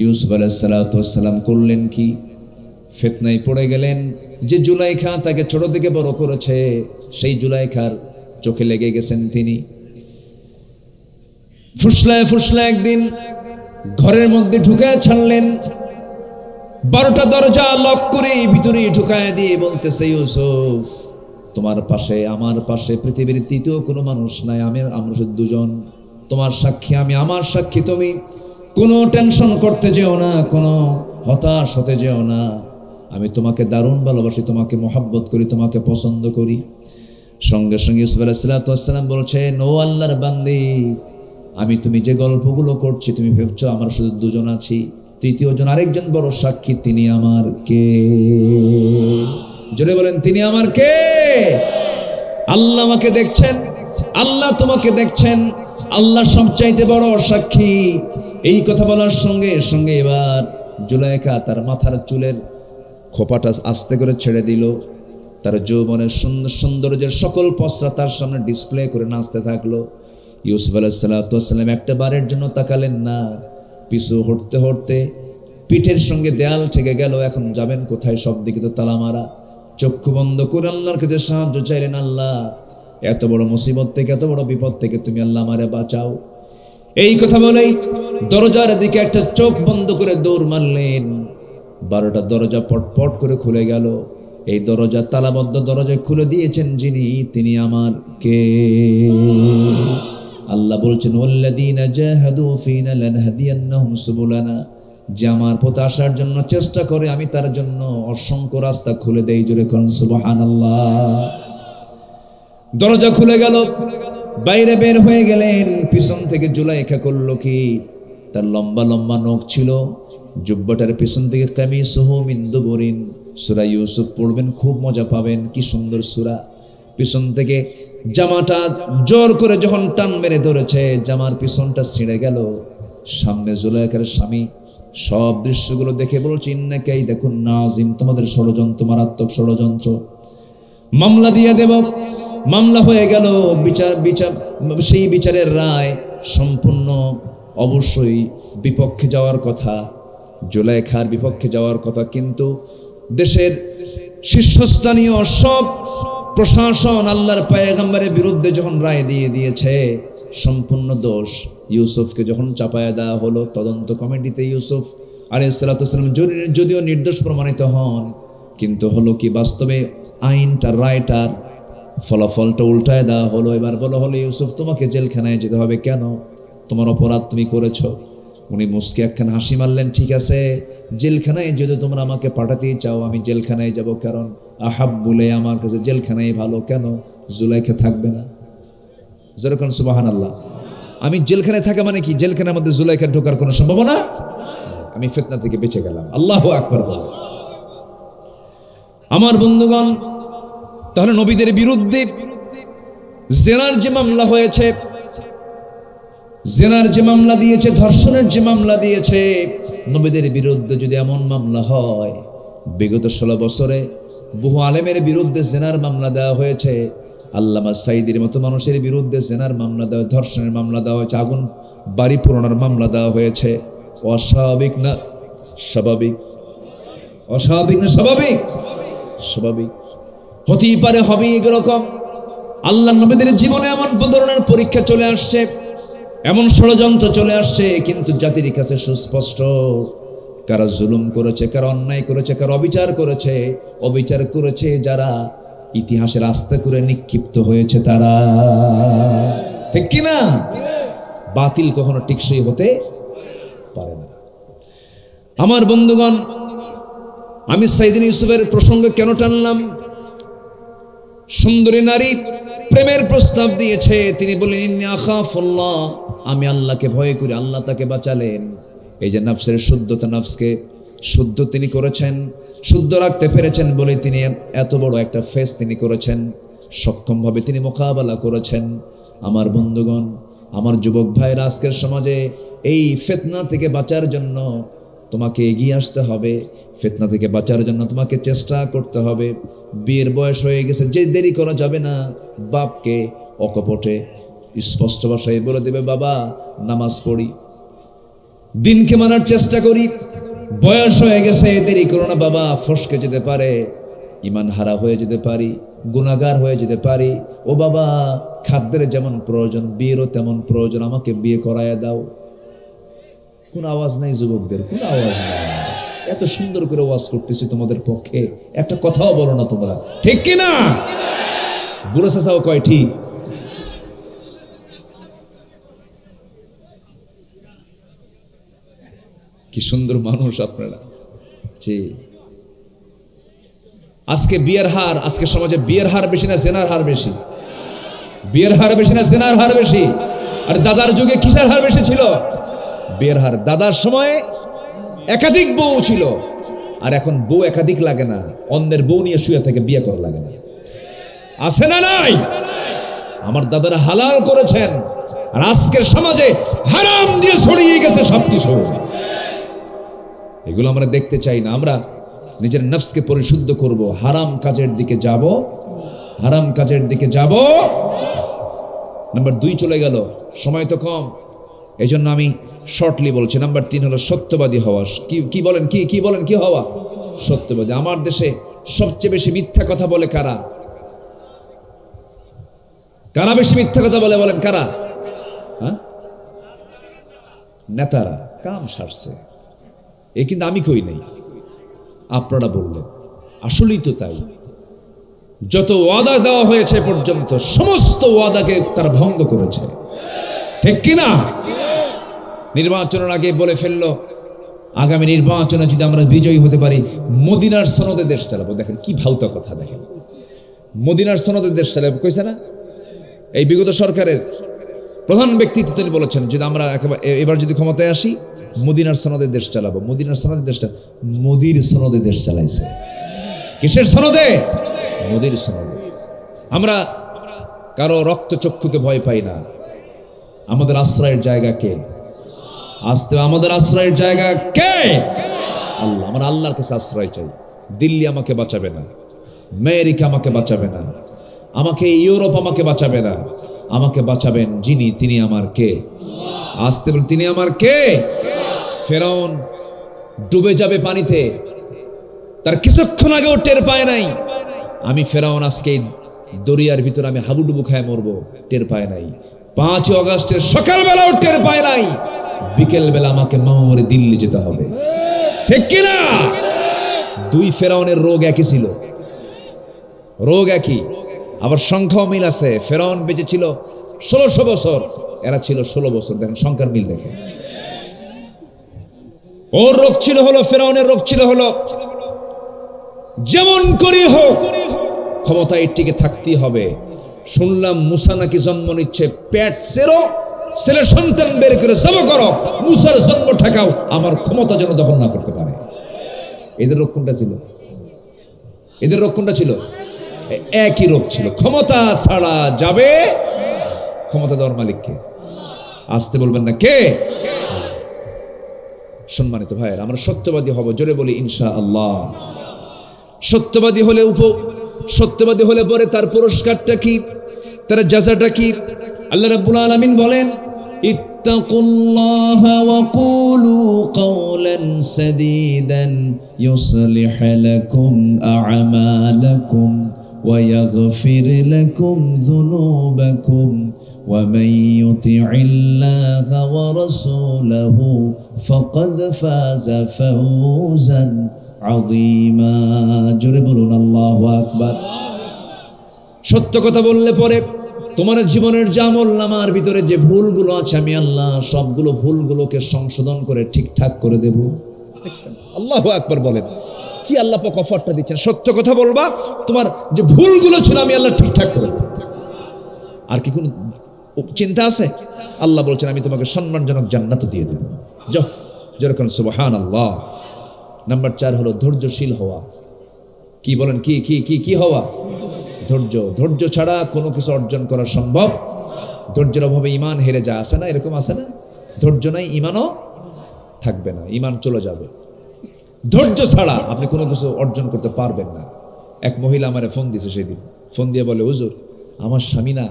ইউসুফ আলাইহিস সালাতু ওয়াস সালাম করলেন কি? ফিতনায় পড়ে গেলেন। যে জুলাইখা তাকে ছোট থেকে বড় করেছে, সেই জুলাইখার চোখে লেগে গেছেন তিনি। ফুসলায় ফুসলায় একদিন ঘরের মধ্যে ঢুকায় ছাড়লেন। 12টা দরজা লক করে ভিতরে ঢুকায় দিয়ে বলতেছে, ইউসুফ তোমার পাশে আমার পাশে পৃথিবীর তৃতীয় কোনো মানুষ নাই, আমরা শুধু দুজন। তোমার সাক্ষী আমি, আমার সাক্ষী তুমি। কোনো টেনশন করতে যেও না, কোনো হতাশ হতে যেও না। আমি তোমাকে দারুণ ভালোবাসি, তোমাকে মহব্বত করি, তোমাকে পছন্দ করি। সঙ্গে সঙ্গে ইউসুফ আলাইহিস সালাম বলছেন, ও আল্লাহর বান্দি, আমি তুমি যে গল্পগুলো করছি তুমি ভেবছো আমরা শুধু দুজন আছি, তৃতীয় জন আরেকজন বড় সাক্ষী, তিনি আমার কে? জোরে বলেন, তিনি আমার কে? আল্লাহ আমাকে দেখছেন, আল্লাহ তোমাকে দেখছেন, আল্লাহ সবচাইতে বড় সাক্ষী। এই কথা বলার সঙ্গে সঙ্গে এবার জুলাইখা তার মাথার চুলের খোপাটা আস্তে করে ছেড়ে দিল। তার যৌবনের সৌন্দর্যের সকল পসরা তার সামনে ডিসপ্লে করে নাচতে থাকলো। ইউসুফ আলাইহিস সালাম একটা বারের জন্য তাকালেন না। পিছু হটতে হটতে পিঠের সঙ্গে দেয়াল ঠেকে গেল। এখন যাবেন কোথায়? সব দিকে তো তালা মারা। চক্ষু বন্ধ করে আল্লাহর কাছে সাহায্য চাইলেন, আল্লাহ এত বড় মুসিবত থেকে, এত বড় বিপদ থেকে তুমি আল্লাহ আমারে বাঁচাও। এই কথা বলেই দরজার দিকে একটা চোখ বন্ধ করে দৌড় মারলেন। 12টা দরজা পটপট করে খুলে গেল। এই দরজা তালাবদ্ধ দরজা খুলে দিয়েছেন যিনি, তিনি আমার কে? আল্লাহ বলছেন, ওয়াল্লাযীনা জাহাদু ফীনা লানহাদিয়ান্নাহুম সুবুলানা, যে আমার পথে আসার জন্য চেষ্টা করে আমি তার জন্য অসংখ্য রাস্তা খুলে দেই। জোরে কোন সুবহানাল্লাহ। দরজা খুলে গেল, বাইরে বের হয়ে গেলেন। পিছন থেকে জুলাইখা করলো কি? তার লম্বা লম্বা নখ ছিল, জুব্বাটার পিছন থেকে কামিসুহু মিন দুবুরিন। সূরা ইউসুফ পড়বেন, খুব মজা পাবেন, কি সুন্দর সূরা। পিছন থেকে জামাটা জোর করে যখন টান মেরে ধরেছে, জামার পিছনটা ছিঁড়ে গেল। সামনে জুলাইখার স্বামী সব দৃশ্যগুলো দেখে বলছে, ইন্নাকাই দেখুন নাজিম, তোমাদের ষড়যন্ত্র, মারাত্মক ষড়যন্ত্র, মামলা দিয়ে দেব। মামলা হয়ে গেল। বিচার সেই বিচারের রায় সম্পূর্ণ অবশ্যই বিপক্ষে যাওয়ার কথা, জুলাইখার বিপক্ষে যাওয়ার কথা। কিন্তু দেশের শীর্ষস্থানীয় সব প্রশাসন আল্লাহর পয়গম্বরের বিরুদ্ধে যখন রায় দিয়ে দিয়েছে, সম্পূর্ণ দোষ ইউসুফকে যখন চাপায়া দেওয়া হলো তদন্ত কমিটিতে, ইউসুফ আলাইহিস সালাম যদিও নির্দোষ প্রমাণিত হন, কিন্তু হলো কি, বাস্তবে আইনটা, রায়টার ফলাফলটা উল্টায় দেওয়া হলো। এবার বলা হলো, ইউসুফ তোমাকে জেলখানায় যেতে হবে। কেন? তোমার অপরাধ তুমি করেছো। উনি মুস্কি একখানা হাসি মারলেন, ঠিক আছে, জেলখানায় যদি তোমরা আমাকে পাঠাতেই চাও আমি জেলখানায় যাব, কারণ আহাব বলে আমার কাছে জেলখানায় ভালো। কেন? জুলাইখা থাকবে না। যেরকম সুবহানাল্লাহ। আমি জেলখানায় থাকা মানে কি? জেলখানার মধ্যে জুলাইখা ঢোকার কোনো সম্ভাবনা, আমি ফিতনা থেকে বেঁচে গেলাম। আল্লাহু আকবার বলে। আমার বন্ধুগণ, তাহলে নবীদের বিরুদ্ধে জেনার যে মামলা হয়েছে, জেনার যে মামলা দিয়েছে, ধর্ষণের যে মামলা দিয়েছে, নবীদের বিরুদ্ধে যদি এমন মামলা হয়, বিগত 16 বছরে বহু আলেমের বিরুদ্ধে জেনার মামলা দেওয়া হয়েছে। আল্লামা সাইদির মতো মানুষের বিরুদ্ধে জেনার মামলা দেওয়া, ধর্ষণের মামলা দেওয়া হয়েছে, আগুন বাড়ি পোড়ানোর মামলা দেওয়া হয়েছে। অস্বাভাবিক না স্বাভাবিক? অস্বাভাবিক না স্বাভাবিক? স্বাভাবিক হতেই পারে, হবে এরকম। আল্লাহ নবীদের জীবনে এমন ধরনের পরীক্ষা চলে আসছে, এমন ষড়যন্ত্র চলে আসছে, কিন্তু জাতির কাছে সুস্পষ্ট কারা জুলুম করেছে, কারা অন্যায় করেছে, কারা অবিচার করেছে। অবিচার করেছে যারা ইতিহাসের আস্থা করে নিক্ষিপ্ত হয়েছে তারা, ঠিক কিনা? বাতিল কখনো টিকসই হতে পারে না। আমার বন্ধুগণ, আমি সাইদিন ইউসুফের প্রসঙ্গ কেন টানলাম? সুন্দরী নারী প্রেমের প্রস্তাব দিয়েছে, তিনি বললেন ইন্নী আখাফুল্লাহ, আমি আল্লাহকে ভয় করি। আল্লাহ তাকে বাঁচালেন। এই যে নফসের শুদ্ধতা, নফসকে শুদ্ধ তিনি করেছেন, শুদ্ধ রাখতে পেরেছেন বলে তিনি এত বড় একটা ফেস তিনি করেছেন, সক্ষমভাবে তিনি মোকাবেলা করেছেন। আমার বন্ধুগণ, আমার যুবক ভাইরা, আজকের সমাজে এই ফিতনা থেকে বাঁচার জন্য তোমাকে এগিয়ে আসতে হবে। ফিতনা থেকে বাঁচার জন্য তোমাকে চেষ্টা করতে হবে। বিয়ের বয়স হয়ে গেছে, যে দেরি করা যাবে না। বাপকে অকপটে স্পষ্ট ভাষায় বলে দেবে, বাবা নামাজ পড়ি, দিনকে মানার চেষ্টা করি। বয়স হয়ে গেছে, দেরি করো না বাবা, ফসকে যেতে পারে, ইমান হারা হয়ে যেতে পারি, গুনাহগার হয়ে যেতে পারি। ও বাবা, খাদ্যের যেমন প্রয়োজন বিয়েরও তেমন প্রয়োজন, আমাকে বিয়ে করায় দাও। কোন আওয়াজ নাই যুবকদের, কোন আওয়াজ নাই। এত সুন্দর করে ওয়াজ করতেছি তোমাদের পক্ষে, একটা কথাও বলো না তোমরা, ঠিক কিনা? বুড়ো চাচাও কয় ঠিক। কি সুন্দর মানুষ আপনারা। জি, আজকে বিয়ের হার, আজকে সমাজে বিয়ের হার বেশি না জেনার হার বেশি? বিয়ের হার বেশি না জেনার হার বেশি? আর দাদার যুগে কিসের হার বেশি ছিল? বিয়ের হার। দাদার সময়ে একাধিক বউ ছিল, আর এখন বউ একাধিক লাগে না, অন্যের বউ নিয়ে শুয়ে থেকে বিয়ে করা লাগে না। আছে না নাই? আমার দাদারা হালাল করেছেন, আর আজকের সমাজে হারাম দিয়ে ছড়িয়ে গেছে সবকিছু। এগুলো আমরা দেখতে চাই না। আমরা নিজের নফসকে পরিশুদ্ধ করব, হারাম কাজের দিকে যাব, হারাম কাজের দিকে যাব। নাম্বার 2 চলে গেল, সময় তো কম, এই জন্য আমি শর্টলি বলছি। নাম্বার 3 হলো সত্যবাদী হওয়া। কি বলেন, কি বলেন, কি হওয়া? সত্যবাদী। আমার দেশে সবচেয়ে বেশি মিথ্যা কথা বলে কারা? কারা বেশি মিথ্যা কথা বলে বলেন? কারা? হ্যাঁ, নেতারা। কাম সারছে। এ কিন্তু আমি কই নাই, আপনারা বললেন। আসলেই তো তাই। যত ওয়াদা দেওয়া হয়েছে পর্যন্ত সমস্ত ওয়াদাকে তারা ভঙ্গ করেছে, ঠিক কিনা? নির্বাচনের আগে বলে ফেললো, আগামী নির্বাচনে যদি আমরা বিজয়ী হতে পারি মদিনার সনদে দেশ চালাবো। দেখেন কি ভাউতা কথা, দেখেন মদিনার সনদে দেশ চালাবো কইছে না? এই বিগত সরকারের প্রধান ব্যক্তিত্ব তিনি বলেছেন, যদি আমরা এবার যদি ক্ষমতায় আসি মদিনার সনদে দেশ চালাবো। মদিনার সনদে দেশটা, মোদির সনদে দেশ চালাইছে। কিসের সনদে? মোদির সনদে। আমরা কারো রক্তচক্ষুকে ভয় পাই না। আমাদের আশ্রয়ের জায়গা কে? আসতে আমাদের আশ্রয়ের জায়গা কে? আল্লাহ। আমরা আল্লাহর কাছে আশ্রয় চাই। দিল্লি আমাকে বাঁচাবে না, আমেরিকা আমাকে বাঁচাবে না, আমাকে ইউরোপ আমাকে বাঁচাবে না। আমাকে বাঁচাবেন যিনি, তিনি আমার কে? আসতে বলেন, তিনি আমার কে? ফেরাউন ডুবে যাবে পানিতে, তার কিছুক্ষণ আগেও টের পায় নাই। আমি ফেরাউন আজকে দরিয়ার ভিতরে আমি হাবুডুবু খায় মরবো, টের পায় নাই। 5 আগস্টের সকালবেলাও টের পায় নাই। বিকেল বেলা আমাকে মামরে দিল্লি যেতে হবে, ঠিক কিনা? 2 ফেরাউনের রোগ একই ছিল, রোগ একই, আবার সংখ্যাও মিল আছে। ফেরাউন বেঁচে ছিল 1600 বছর, এরা ছিল 16 বছর। দেখেন সংখ্যার মিল দেখেন। ওর রোগ ছিল হলো, ফেরাউনের রোগ ছিল হলো যেমন করি হোক ক্ষমতায় টিকে থাকতেই হবে। শুনলাম মুসা নাকি জন্ম নিচ্ছে, পেট সেরো, ছেলে সন্তান বের করে জব করো, মুসার জন্ম ঠেকাও, আমার ক্ষমতা যেন দখল না করতে পারে। এদের রোগ কোনটা ছিল? এদের রোগ কোনটা ছিল? একই রোগ ছিল। ক্ষমতা ছাড়া যাবে, ক্ষমতা দেওয়ার মালিককে। আসতে বলবেন না কে? সম্মানিত ভাইয়ের, আমরা সত্যবাদী হব, জোরে বলি ইনশাআল্লাহ। সত্যবাদী হলে পরে তার পুরস্কারটা কি, তার জাযাটা কি? আল্লাহ রাব্বুল আলামিন বলেন, ইত্তাকুল্লাহা ওয়া কুলু কাওলান সাদীদান ইউসলিহ লাকুম আ'মালাকুম ওয়া ইয়াগফির লাকুম যুনুবাকুম ওয়া মান ইউতি'ইল্লাহা ওয়া রাসূলাহু ফাকাদ ফাযা ফাওজান আযীমা। জোরে বলুন আল্লাহু আকবার। সত্য কথা বললে পরে তোমার জীবনের যে আমলনামার ভিতরে যে ভুলগুলো আছে, আমি আল্লাহ সবগুলো ভুলগুলোকে সংশোধন করে ঠিকঠাক করে দেব। দেখছেন? আল্লাহু আকবার বলেন। কি আল্লাহ পাক অফারটা দিচ্ছেন? সত্য কথা বলবা, তোমার যে ভুলগুলো ছিল আমি আল্লাহ ঠিকঠাক করে দেব। আর কি কোনো চিন্তা আছে? আল্লাহ বলছেন আমি তোমাকে সম্মানজনক জান্নাত দিয়ে দেব। যাও, যেরকম সুবহানাল্লাহ। নাম্বার 4 হলো ধৈর্যশীল হওয়া। কি বলেন? কি হওয়া? ধৈর্য। ধৈর্য ছাড়া কোনো কিছু অর্জন করা সম্ভব। ধৈর্যের অভাবে ঈমান হেরে যায়, আছে না? এরকম আছে না? ধৈর্য নাই, ঈমানও থাকবে না, ঈমান চলে যাবে। ধৈর্য ছাড়া আপনি কোনো কিছু অর্জন করতে পারবেন না। এক মহিলা আমারে ফোন দিয়েছে সেদিন, ফোন দিয়ে বলে, হুজুর আমার স্বামী না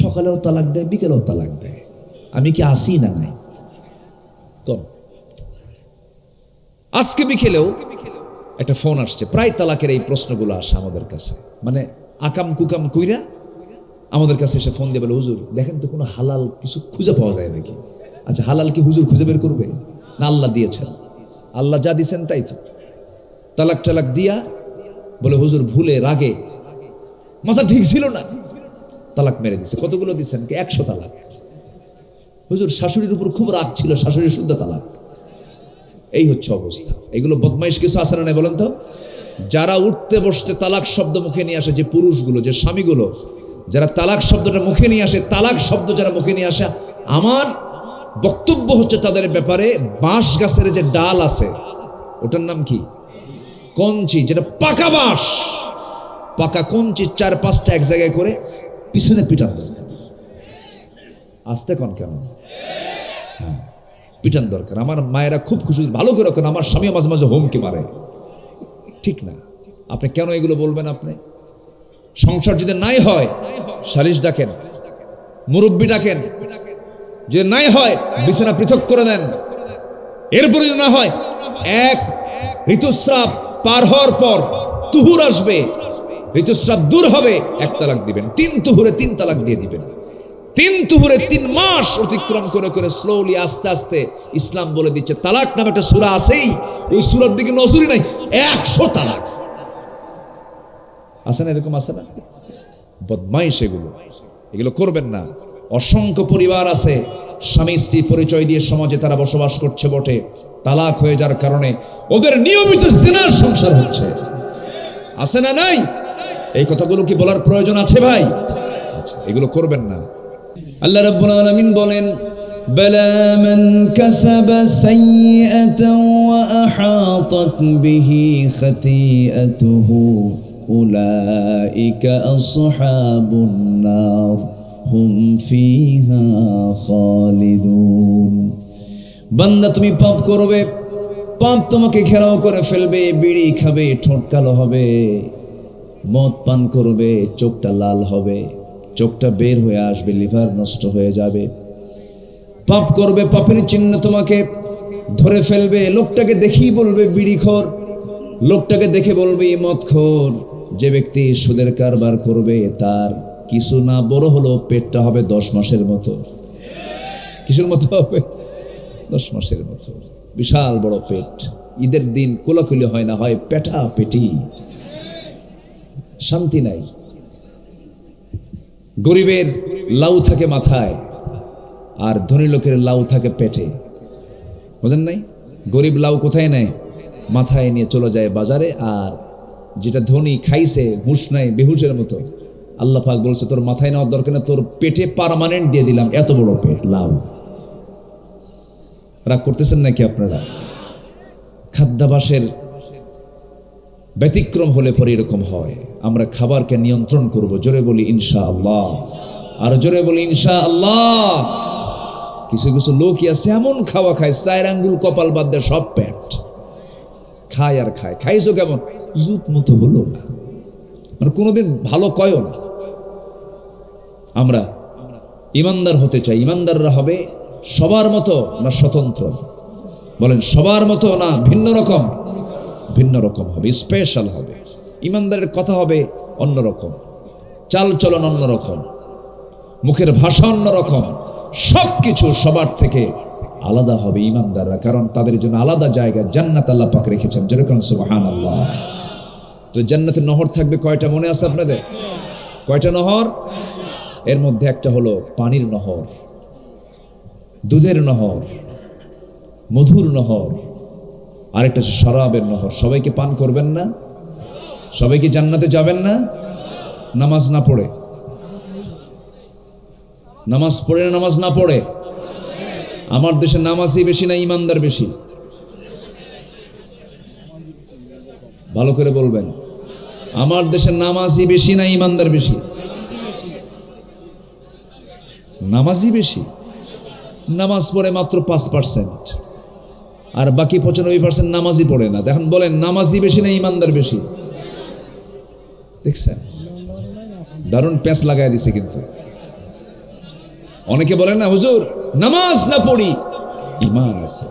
সকালেও তালাক দেয়, বিকেলেও তালাক দেয়, আমি কি আসি না নাই? কম আজকে বিকেলেও একটা ফোন আসছে, প্রায় তালাকের এই প্রশ্নগুলো আসে আমাদের কাছে, মানে আকাম কুকাম কইরা আমাদের কাছে এসে ফোন দিয়ে বলে, হুজুর দেখেন তো কোনো হালাল কিছু খুঁজে পাওয়া যায় নাকি? আচ্ছা, হালাল কি হুজুর খুঁজে বের করবে না আল্লাহ দিয়েছেন? আল্লাহ যা দিয়েছেন তাই তো। তালাক টালাক দিয়া বলে হুজুর ভুলে রাগে মাথা ঠিক ছিল না, তালাক মেরে দিছে। কতগুলো দিচ্ছেন? 100 তালাক। হুজুর শাশুড়ির উপর খুব রাগ ছিল, শাশুড়ির শুদ্ধ তালাক। এই হচ্ছে অবস্থা। এগুলো বদমাইশ কিছু আছে না বলেন তো? যারা উঠতে বসতে তালাক শব্দ মুখে নিয়ে আসে, যে পুরুষগুলো, যে স্বামীগুলো, যারা তালাক শব্দটা মুখে নিয়ে আসে, তালাক শব্দ যারা মুখে নিয়ে আসে, আমার বক্তব্য হচ্ছে তাদের ব্যাপারে, বাঁশ গাছের যে ডাল আছে ওটার নাম কি? কঞ্চি, যেটা পাকা বাঁশ, পাকা কঞ্চি 4-5টা এক জায়গায় করে পিছনে পিটান দরকার। আসতে কন কেন? হ্যাঁ, পিটান দরকার। আমার মায়েরা খুব খুশি, ভালো করে রাখেন। আমার স্বামী মাঝে মাঝে হুমকি মারে, ঠিক না। আপনি কেন এগুলো বলবেন? আপনি সংসার যদি নাই হয় সালিশ ডাকেন, মুরব্বী ডাকেন, যে নাই হয় বিছানা পৃথক করে দেন। এরপরে যদি না হয়, এক ঋতুস্রাব পার হওয়ার পর তুহুর আসবে, ঋতুস্রাব দূর হবে, 1 তালাক দিবেন। 3 তুহুরে 3 তালাক দিয়ে দিবেন। 3 তুহুরে 3 মাস অতিক্রম করে করে স্লোলি আস্তে আস্তে ইসলাম বলে দিচ্ছে, তালাক নামে একটা সূরা আছেই, ওই সূরার দিকে নজরই নাই, 100 তালাক আছে না? এরকম আছে না? বদমাইশ এগুলো করবেন না। অসংখ্য পরিবার আছে, স্বামী স্ত্রী পরিচয় দিয়ে সমাজে তারা বসবাস করছে বটে, তালাক হয়ে যাওয়ার কারণে ওদের নিয়মিত জিনার সংসার হচ্ছে। আছে না? নাই? এই কথাগুলো কি বলার প্রয়োজন আছে ভাই? এগুলো করবেন না। আল্লাহ রাব্বুল আলামিন বলেন, বালা মান কাসাবা সাইয়্যাতান ওয়া আহাতাত বিহি খাতিআতুহু উলাইকা আসহাবুন নার হুম ফিহা খালিদুন। বান্দা তুমি পাপ করবে, পাপ তোমাকে ঘেরাও করে ফেলবে, বিড়ি খাবে ঠোঁট কালো হবে, মদ পান করবে চোখটা লাল হবে, চোখটা বের হয়ে আসবে, লিভার নষ্ট হয়ে যাবে। পাপ করবে, পাপের চিহ্ন তোমাকে ধরে ফেলবে। লোকটাকে দেখেই বলবে বিড়িখোর, লোকটাকে দেখে বলবে মদখোর। যে ব্যক্তি সুদের কারবার করবে তার কিছু না বড় হলো পেটটা হবে 10 মাসের মতো। কিসের মতো হবে? 10 মাসের মতো। বিশাল বড় পেট। ঈদের দিন কোলাকুলি হয় না, হয় পেটা পেটি, শান্তি নাই। গরিবের লাউ থাকে মাথায়, আর ধনী লোকের লাউ থাকে পেটে। বুঝেন নাই? গরিব লাউ কোথায় নেয়? মাথায় নিয়ে চলে যায় বাজারে, আর যেটা ধনী খাইছে হুঁশ নাই, বেহুশের মতো। আল্লাহ পাক বলছে, তোর মাথায় নেওয়ার দরকার না, তোর পেটে পার্মানেন্ট দিয়ে দিলাম, এত বড় পেট লাউ। রাগ করতেছেন নাকি আপনারা? খাদ্যাভ্যাসের ব্যতিক্রম হলে পরে এরকম হয়। আমরা খাবারকে নিয়ন্ত্রণ করব। জোরে বলি ইনশাআল্লাহ, আর জোরে বলি ইনশাআল্লাহ। কিছু কিছু লোকই আছে এমন খাওয়া খায়, 4 আঙ্গুল কপাল বাদ দেয় সব পেট খায় আর খায়। খাইছো কেমন? জুত মতো হলো না, মানে কোনোদিন ভালো কয়ও না। আমরা ইমানদার হতে চাই। ইমানদাররা হবে সবার মতো না স্বতন্ত্র? বলেন, সবার মতো না ভিন্ন রকম? ভিন্ন রকম হবে, স্পেশাল হবে। ইমানদারের কথা হবে অন্যরকম, চাল চলন অন্যরকম, মুখের ভাষা অন্যরকম, সবকিছু সবার থেকে আলাদা হবে ইমানদাররা। কারণ তাদের জন্য আলাদা জায়গা জান্নাত আল্লাহ পাক রেখেছেন। যেরকম সুবহানাল্লাহ। তো জান্নাতের নহর থাকবে কয়টা মনে আছে আপনাদের? কয়টা নহর? এর মধ্যে একটা হলো পানির নহর, দুধের নহর, মধুর নহর, আরেকটা হচ্ছে শরাবের নহর। সবাইকে পান করবেন না? সবাইকে জান্নাতে যাবেন না? নামাজ না পড়ে? নামাজ পড়ে না নামাজ না পড়ে? আমার দেশে নামাজই বেশি না ইমানদার বেশি? ভালো করে বলবেন। আমার দেশে নামাজই বেশি না ইমানদার বেশি? নামাজই বেশি। নামাজ পড়ে মাত্র 5%, আর বাকি 95% নামাজই পড়ে না। এখন বলেন, নামাজই বেশি না ইমানদার বেশি? দেখছেন, দারুণ প্যাঁচ লাগাই দিছে। কিন্তু অনেকে বলেন না, হুজুর নামাজ না পড়ি ইমান আছে।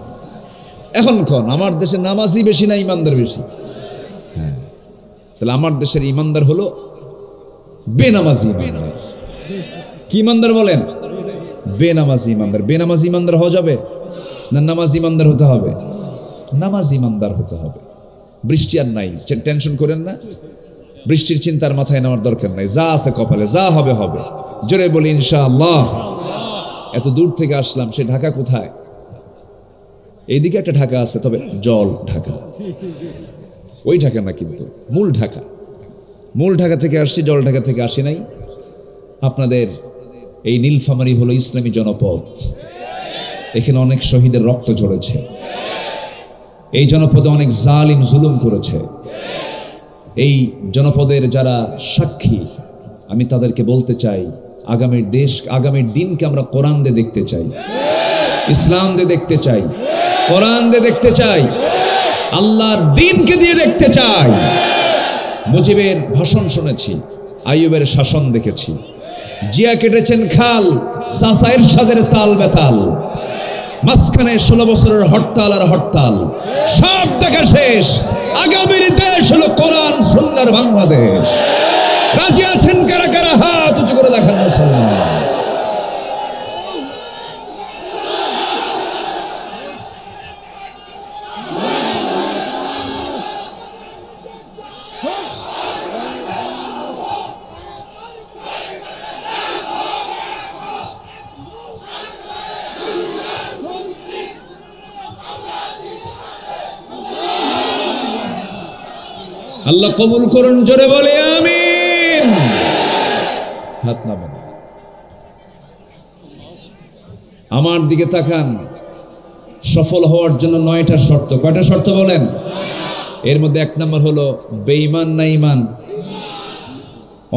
এখন কোন আমার দেশে নামাজি বেশি না ইমানদার বেশি? হ্যাঁ, তাহলে আমার দেশের ইমানদার হলো বেনামাজি ইমানদার। কি ইমানদার বলেন? বেনামাজি ইমানদার। বেনামাজি ইমানদার হওয়া যাবে না নামাজি ইমানদার হতে হবে? নামাজি ইমানদার হতে হবে। বৃষ্টি আর নাই, টেনশন করেন না, বৃষ্টির চিন্তার মাথায় নেওয়ার দরকার নাই, যা আছে কপালে যা হবে হবে। জোরে বলি ইনশাআল্লাহ। এত দূর থেকে আসলাম, সে ঢাকা কোথায়? এইদিকে একটা ঢাকা আছে, তবে জল ঢাকা, ওই ঢাকা না, কিন্তু মূল ঢাকা। মূল ঢাকা থেকে আসছি, জল ঢাকা থেকে আসি নাই। আপনাদের এই নীলফামারী হলো ইসলামী জনপদ, এখানে অনেক শহীদের রক্ত ঝরেছে, এই জনপদে অনেক জালিম জুলুম করেছে। এই জনপদের যারা সাক্ষী, আমি তাদেরকে বলতে চাই, আগামীর দেশ, আগামীর দিনকে আমরা কোরআন দিয়ে দেখতে চাই, ইসলাম দিয়ে দেখতে চাই, কোরআন দিয়ে দেখতে চাই, আল্লাহর দিনকে দিয়ে দেখতে চাই। মুজিবের ভাষণ শুনেছি, আইয়ুবের শাসন দেখেছি, জিয়া কেটেছেন খাল, চাচা এরশাদের তাল বেতাল, মাঝখানে 16 বছরের হরতাল আর হরতাল, সব দেখা শেষ। আগামীর দেশ হলো কোরআন সুন্নাহর বাংলাদেশ। রাজি আছেন কারা কারা? হাত উঁচু করে দেখান মুসলমান। আল্লাহ কবুল করুন, জোরে বলে আমিন। হাত নামান, আমার দিকে তাকান। সফল হওয়ার জন্য 9টা শর্ত। কয়টা শর্ত বলেন? এর মধ্যে 1 নম্বর হলো বেঈমান না ঈমান।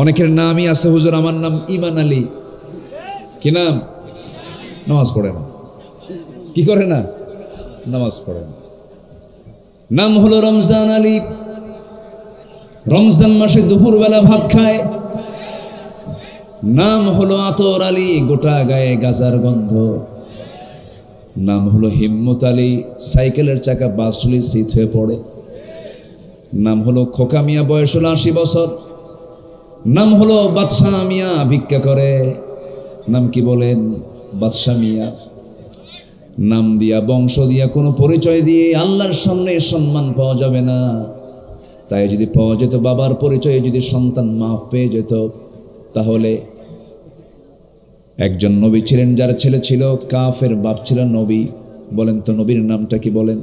অনেকের নামই আছে, হুজুর আমার নাম ঈমান আলী। কি নাম? নামাজ পড়ে না। কি করে না? নামাজ পড়ে না। নাম হলো রমজান আলী, রমজান মাসে দুপুরবেলা ভাত খায়। নাম হলো আতর আলী, গোটা গায়ে গাজার গন্ধ। নাম হলো হিম্মত আলী, সাইকেলের চাকা বাসলি শীত হয়ে পড়ে। নাম হলো খোকা মিয়া, বয়স হলো 80 বছর। নাম হলো বাদশাহ মিয়া, ভিক্ষা করে। নাম কি বলেন? বাদশাহ মিয়া। নাম দিয়া, বংশ দিয়া, কোনো পরিচয় দিয়ে আল্লাহর সামনে সম্মান পাওয়া যাবে না। তাই যদি পাওয়া যেত বাবার পরিচয়ে, যদি সন্তান মাফ পেয়ে যেত, তাহলে একজন নবী ছিলেন যার ছেলে ছিল কাফের, বাপ ছিল নবী। বলেন তো নবীর নামটা কি? বলেন।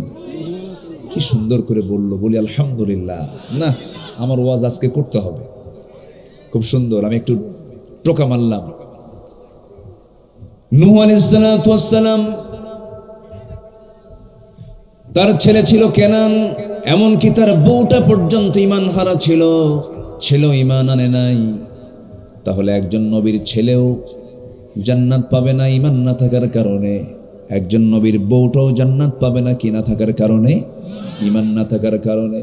কি সুন্দর করে বললো, বলি আলহামদুলিল্লাহ। না, আমার ওয়াজ আজকে করতে হবে, খুব সুন্দর। আমি একটু টোকা মারলাম। নূহ আলাইহিস সালাতু ওয়াস সালাম, তার ছেলে ছিল কেনান, এমনকি তার বউটা পর্যন্ত ঈমান হারা ছিল, ছেলেও ঈমান আনে নাই। তাহলে একজন নবীর ছেলেও জান্নাত পাবে না ঈমান না থাকার কারণে, একজন নবীর বউটাও জান্নাত পাবে না কি না থাকার কারণে? ঈমান না থাকার কারণে।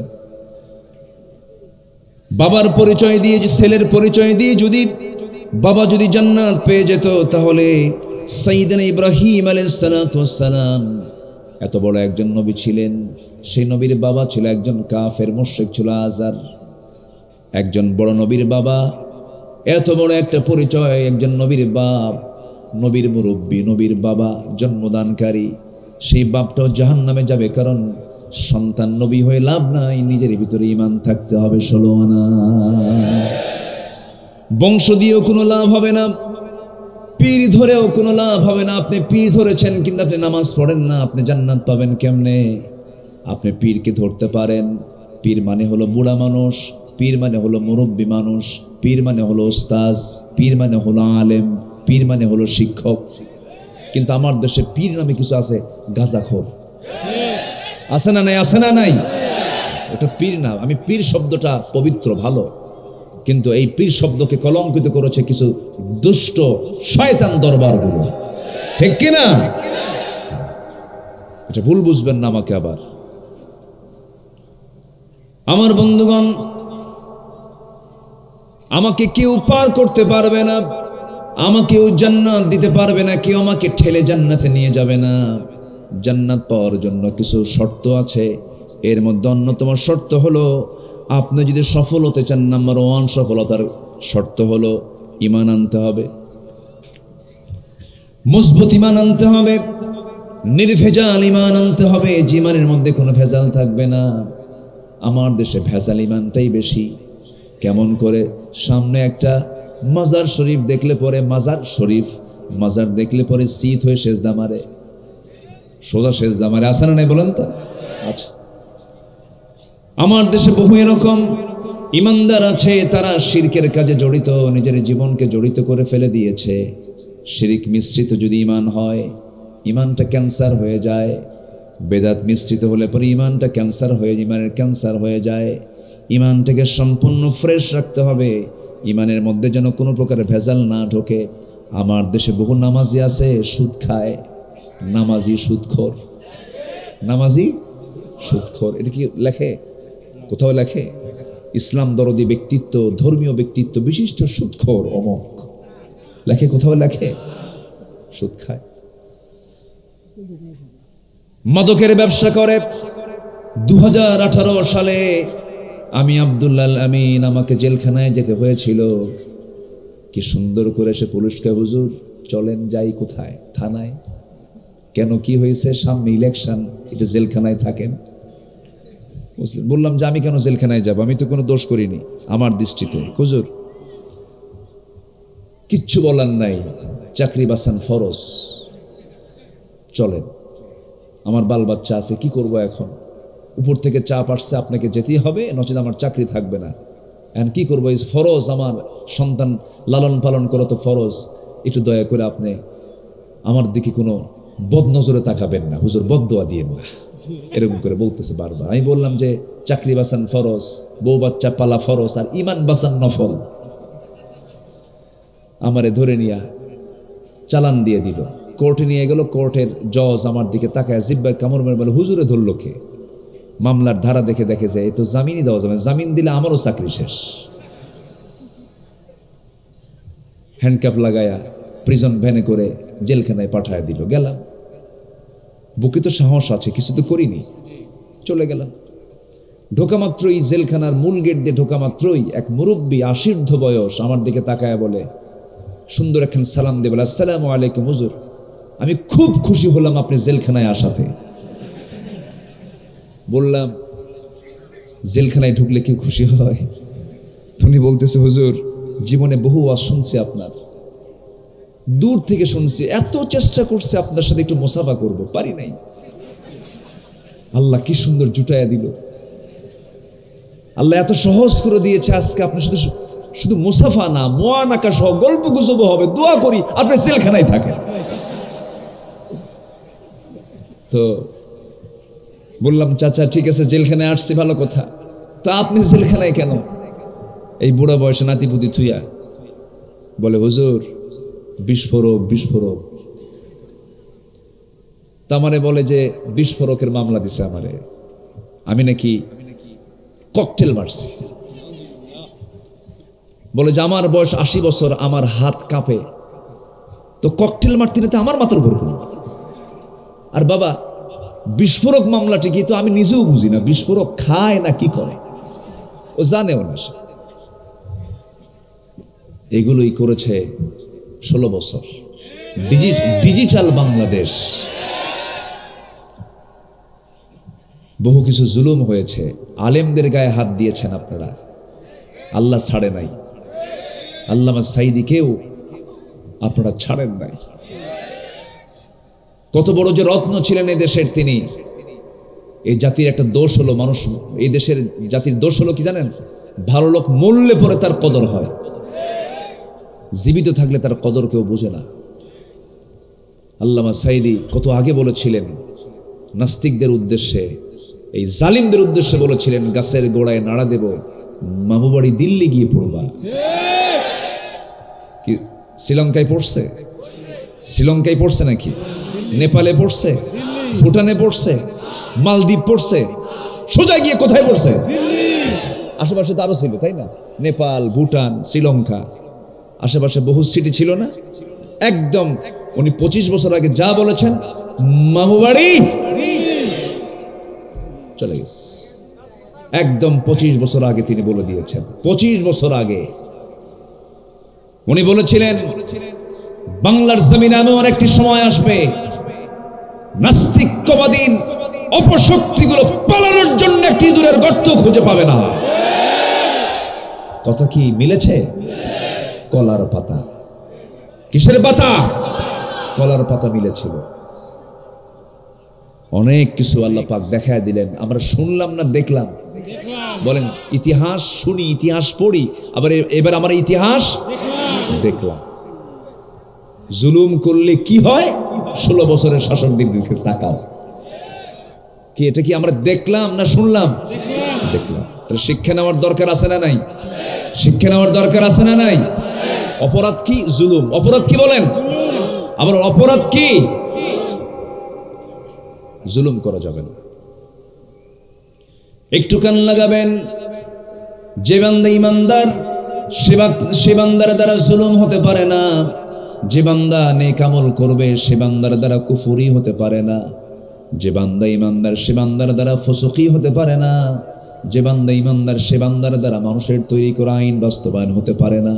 বাবার পরিচয় দিয়ে, ছেলের পরিচয় দিয়ে যদি বাবা যদি জান্নাত পেয়ে যেত, তাহলে সাইয়েদনা ইব্রাহিম আলাইহিস সালাতু ওয়াস সালাম এত বড় একজন নবী ছিলেন, সেই নবীর বাবা ছিল একজন কাফের মুশরিক, ছিল আজার। একজন বড় নবীর বাবা, এত বড় একটা পরিচয়, একজন নবীর বাপ, নবীর মুরব্বী, নবীর বাবা, জন্মদানকারী, সেই বাপটাও জাহান্নামে যাবে। কারণ সন্তান নবী হয়ে লাভ নাই, নিজের ভিতরে ঈমান থাকতে হবে। ষোলো আনা বংশ দিয়েও কোনো লাভ হবে না, পীর ধরেও কোনো লাভ হবে না। আপনি পীর ধরেছেন কিন্তু আপনি নামাজ পড়েন না, আপনি জান্নাত পাবেন কেমনে? আপনি পীরকে ধরতে পারেন, পীর মানে হলো বুড়া মানুষ, পীর মানে হলো মুরব্বী মানুষ, পীর মানে হলো ওস্তাজ, পীর মানে হলো আলেম, পীর মানে হলো শিক্ষক। কিন্তু আমার দেশে পীর নামে কিছু আছে, গাঁজাখোর। আছে না নাই? আছে না নাই? এটা পীর না। আমি পীর শব্দটা পবিত্র, ভালো, কিন্তু এই পীর শব্দকে কলঙ্কিত করেছে কিছু দুষ্ট শয়তান দরবারগুলো, ঠিক কিনা? এটা ভুল বুঝবেন না আমাকে আবার। আমার বন্ধুগণ, আমাকে কেউ পার করতে পারবে না, আমাকেও জান্নাত দিতে পারবে না, কেউ আমাকে ঠেলে জান্নাতে নিয়ে যাবে না। জান্নাত পাওয়ার জন্য কিছু শর্ত আছে। এর মধ্যে অন্যতম শর্ত হলো, আপনি যদি সফল হতে চান, নাম্বার 1 সফলতার শর্ত হলো ঈমান আনতে হবে, মজবুত ঈমান আনতে হবে, নির্ভেজাল ঈমান আনতে হবে, যে ঈমানের মধ্যে কোনো ভেজাল থাকবে না। আমার দেশে ভেজাল ঈমানটাই বেশি। কেমন করে? সামনে একটা মাজার শরীফ দেখলে পরে, মাজার দেখলে পরে শীত হয়ে সেজদা মারে, সোজা সেজদা মারে, আসে না নাই বলেন তো? আচ্ছা, আমার দেশে বহু এরকম ইমানদার আছে, তারা শিরকের কাজে জড়িত, নিজের জীবনকে জড়িত করে ফেলে দিয়েছে। শিরিক মিশ্রিত যদি ঈমান হয়, ঈমানটা ক্যান্সার হয়ে যায়। বেদাত মিশ্রিত হলে পরে ঈমানটা ক্যান্সার হয়ে, ঈমানের ক্যান্সার হয়ে যায়। ঈমানটাকে সম্পূর্ণ ফ্রেশ রাখতে হবে, ঈমানের মধ্যে যেন কোনো প্রকার ভেজাল না ঢোকে। আমার দেশে বহু নামাজি আছে, সুদ খায়, নামাজি সুদখোর, নামাজি সুদখোর। এটা কি লেখে? কোথাও লেখে? ইসলাম দরদি ব্যক্তিত্ব, ধর্মীয় ব্যক্তিত্ব বিশিষ্ট সুদখোর অমক, লেখে? কোথাও লেখে? সুদ খায়, মাদকের ব্যবসা করে। 2018 সালে আমি আব্দুল্লাহ আমিন, আমাকে জেলখানায় যেতে হয়েছিল। কি সুন্দর করে সে পুলিশকে, হুজুর চলেন যাই। কোথায়? থানায়। কেন, কি হয়েছে? সামনে ইলেকশন, এটা জেলখানায় থাকেন। বললাম যে আমি কেন জেলখানায় যাব, আমি তো কোনো দোষ করিনি আমার দৃষ্টিতে। হুজুর কিচ্ছু বলার নাই, চাকরি বাঁচান ফরজ, চলেন, আমার বাল বাচ্চা আছে, কি করব এখন? উপর থেকে চাপ আসছে, আপনাকে যেতেই হবে, নচেত আমার চাকরি থাকবে না। এখন কি করবো? এই ফরজ, আমার সন্তান লালন পালন করা তো ফরজ। একটু দয়া করে আপনি আমার দিকে কোনো বদনজরে তাকাবেন না, হুজুর বদদোয়া দিয়েন না, এরকম করে বলতেছে বারবার। আমি বললাম যে চাকরি বাঁচান ফরজ, বউ বাচ্চা পালা ফরজ, আর ঈমান বাঁচান নফল। আমারে ধরে নিয়া চালান দিয়ে দিল, কোর্টে নিয়ে গেল। কোর্টের জজ আমার দিকে তাকায় জিব্বার কামড় মেরে বলে, হুজুরে ধরলো কে? মামলার ধারা দেখে দেখে যায়, এ তো জামিনই দেওয়া যাবে, জামিন দিলে আমারও চাকরি শেষ। হ্যান্ডকাপ লাগায়া প্রিজন ভ্যানে করে জেলখানায় পাঠায় দিল। গেলাম, বুকে তো সাহস আছে, কিছু তো করিনি, চলে গেলাম। ঢোকা মাত্রই, জেলখানার মূল গেট দিয়ে ঢোকা মাত্রই এক মুরব্বী, আশীর্ধ বয়স, আমার দিকে তাকায় বলে, সুন্দর একখান সালাম দিয়ে বলে, আসসালামু আলাইকুম হুজুর, আমি খুব খুশি হলাম আপনি জেলখানায় আসাতে। বললাম, জেলখানায় ঢুকলে কেউ খুশি হয়? উনি বলতেছে, হুজুর জীবনে বহু ওয়াজ শুনছি আপনার, দূর থেকে শুনছি, এত চেষ্টা করছে আপনার সাথে একটু মুসাফা করব, পারি নাই। আল্লাহ কি সুন্দর জুটাইয়া দিল, আল্লাহ এত সহজ করে দিয়েছে। আজকে আপনার সাথে শুধু মুসাফা না, মুআনাকা সহ গল্প গুজব হবে। দোয়া করি আপনি জেলখানায় থাকেন। তো বললাম, চাচা ঠিক আছে, জেলখানায় আসছি, ভালো কথা, তা আপনি জেলখানায় কেন? এই বুড়া বয়সে নাতিপুতি থুইয়া বলে, হুজুর বিস্ফোরক, বিস্ফোরক। তা আমারে বলে যে বিস্ফোরকের মামলা দিছে আমারে, আমি নাকি ককটেল মারছি। বলে যে আমার বয়স 80 বছর, আমার হাত কাঁপে, তো ককটেল মারতে নিতে আমার মাথার উপর পড়ল। আর বাবা, বিস্ফোরক মামলাটি কি তো আমি নিজেও বুঝি না, বিস্ফোরক খায় না কি করে, ও জানেও না। এগুলোই করেছে 16 বছর। ডিজিটাল বাংলাদেশ, বহু কিছু জুলুম হয়েছে, আলেমদের গায়ে হাত দিয়েছেন আপনারা, আল্লাহ ছাড়ে নাই। আল্লামা সাঈদীকেও আপনারা ছাড়েন নাই। কত বড় যে রত্ন ছিলেন এই দেশের তিনি। এই জাতির একটা দোষ হলো, মানুষ, এই দেশের জাতির দোষ হলো কি জানেন? ভালো লোক মরলে পরে তার কদর হয়, জীবিত থাকলে তার কদর কেউ বোঝে না। আল্লামা সাঈদী কত আগে বলেছিলেন নাস্তিকদের উদ্দেশ্যে, এই জালিমদের উদ্দেশ্যে বলেছিলেন, গাছের গোড়ায় নাড়া দেব, মামু বাড়ি দিল্লি গিয়ে পড়বা। কি শ্রীলঙ্কায় পড়ছে? শ্রীলঙ্কায় পড়ছে নাকি? নেপালে পড়ছে? ভুটানে পড়ছে? মালদ্বীপ পড়ছে? সোজা গিয়ে কোথায় পড়ছে? আশেপাশে তো আরো ছিল, তাই না? নেপাল, ভুটান, শ্রীলঙ্কা, আশেপাশে বহু সিটি ছিল না? একদম উনি 25 বছর আগে যা বলেছেন মামু বাড়ি চলে গেছে, একদম 25 বছর আগে তিনি বলে দিয়েছেন। 25 বছর আগে উনি বলেছিলেন বাংলার জমিনে এমন একটি সময় আসবে নাস্তিকবাদীর অপশক্তিগুলো পালানোর জন্য একটি ইঁদুরের গর্ত খুঁজে পাবে না। কথা কি মিলেছে? কলার পাতা, কিসের পাতা? কলার পাতা মিলেছিল। অনেক কিছু আল্লাহ পাক দেখায় দিলেন, আমরা শুনলাম না দেখলাম? বলেন ইতিহাস শুনি, ইতিহাস পড়ি, আবার এবার আমরা ইতিহাস দেখলাম। জুলুম করলে কি হয়? 16 বছরের শাসকদের দিকে তাকাও। কি এটা কি আমরা দেখলাম না শুনলাম? দেখলাম। তাহলে শিক্ষা নেওয়ার দরকার আছে না নাই? শিক্ষা নেওয়ার দরকার আছে না নাই? অপরাধ কি? জুলুম। অপরাধ কি বলেন? আবার অপরাধ কি? জুলুম করা যাবে না। একটু কান লাগাবেন, যে বান্দা ইমানদার সে বান্দার দ্বারা জুলুম হতে পারে না। যে বান্দা নেক আমল করবে সে বান্দার দ্বারা কুফরি হতে পারে না। যে বান্দা ইমানদার সে বান্দার দ্বারা ফসুকি হতে পারে না। যে বান্দা ইমানদার সে বান্দার দ্বারা মানুষের তৈরি করা আইন বাস্তবায়ন হতে পারে না।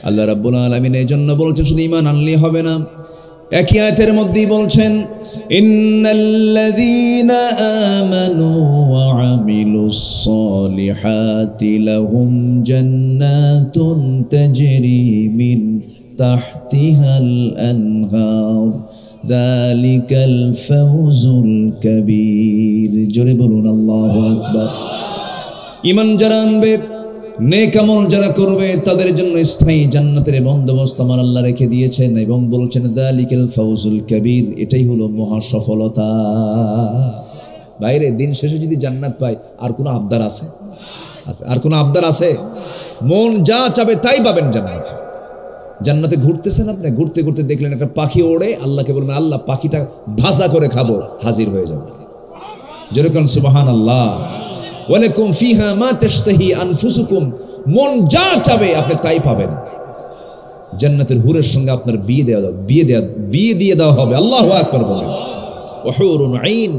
আল্লাহ রাব্বুল আলামিন এই জন্য বলছেন শুধু ঈমান আনলেই হবে না। একই আয়াতের মধ্যেই বলছেন ইন্নাল্লাযীনা আমানু ওয়া আমিলুস সলিহাতি লাহুম জান্নাতুন তাজরি মিন তাহতিহাল আনহার যালিকাল ফাওজুল কাবীর। জোরে বলুন আল্লাহু আকবার। ঈমান যারা আনবে, নেক আমল যারা করবে তাদের জন্য স্থায়ী জান্নাতের বন্দোবস্ত আমার আল্লাহ রেখে দিয়েছেন এবং বলছেন যালিকাল ফাওজুল কাবীর, এটাই হলো মহা সফলতা। বাইরে দিন শেষে যদি জান্নাত পায় আর কোনো আবদার আছে? আর কোনো আবদার আছে? মন যা চাবে তাই পাবেন জান্নাতে। জান্নাতে ঘুরতেছেন আপনি, ঘুরতে ঘুরতে দেখলেন একটা পাখি ওড়ে, আল্লাহকে বলবেন আল্লাহ পাখিটা ভাজা করে খাবো, হাজির হয়ে যাবে। যেরকম সুবহানাল্লাহ। ওয়ালাকুম ফিহা মা তাশতাহি আনফুসুকুম, মন যা চাবে আপনি তাই পাবেন। জান্নাতের হুরের সঙ্গে আপনার বিয়ে দিয়ে দেওয়া হবে। আল্লাহু আকবার বলেন। ওয়া হুরুন আইন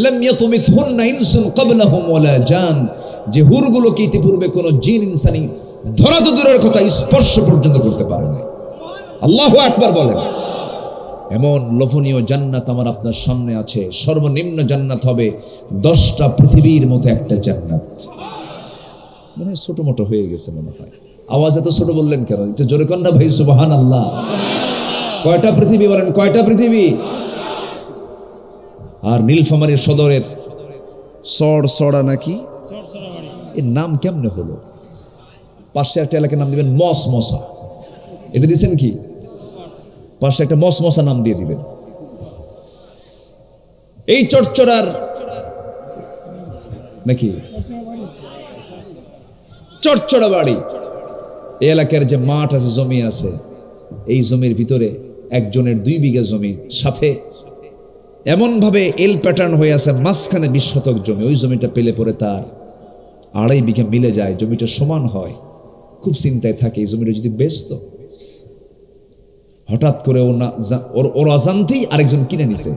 লাম ইয়াতমিসহুন্না ইনসুন ক্বাবলাহুম ওয়ালা জান, যে হুরগুলোকে ইতিপূর্বে কোনো জিন ইনসানি ধরা তো দূরের কথা স্পর্শ পর্যন্ত করতে পারে না। আল্লাহু আকবার বলেন। এমন লোভনীয় জান্নাত আমার আপনার সামনে আছে। সর্বনিম্ন জান্নাত হবে 10টা পৃথিবীর মতো একটা জান্নাত। মনে হয় ছোট মোটো হয়ে গেছে মনে হয়। আওয়াজ এত ছোট বললেন কেন? একটু জোরে কন্যা ভাই সুবহানাল্লাহ। কয়টা পৃথিবী বলেন? কয়টা পৃথিবী? আর নীলফামারীর সদরের সড়া নাকি এর নাম কেমনে হলো? পাশে একটা এলাকার নাম দিবেন মসমসা। এটা দিচ্ছেন কি? পাশে একটা মসমসা নাম দিয়ে দিবেন। এই চরচরার নাকি চরচরা বাড়ি, এই এলাকার যে মাঠ আছে, জমি আছে, এই জমির ভিতরে একজনের 2 বিঘা জমি, সাথে এমন ভাবে এল প্যাটার্ন হয়ে আছে, মাঝখানে 20 শতক জমি। ওই জমিটা পেলে পরে তার 2.5 বিঘা মিলে যায়, জমিটা সমান হয়। খুব চিন্তায় থাকে এই জমিটা যদি বেচতো। হঠাৎ করে ওর অজান্তেই আরেকজন কিনে নিছে।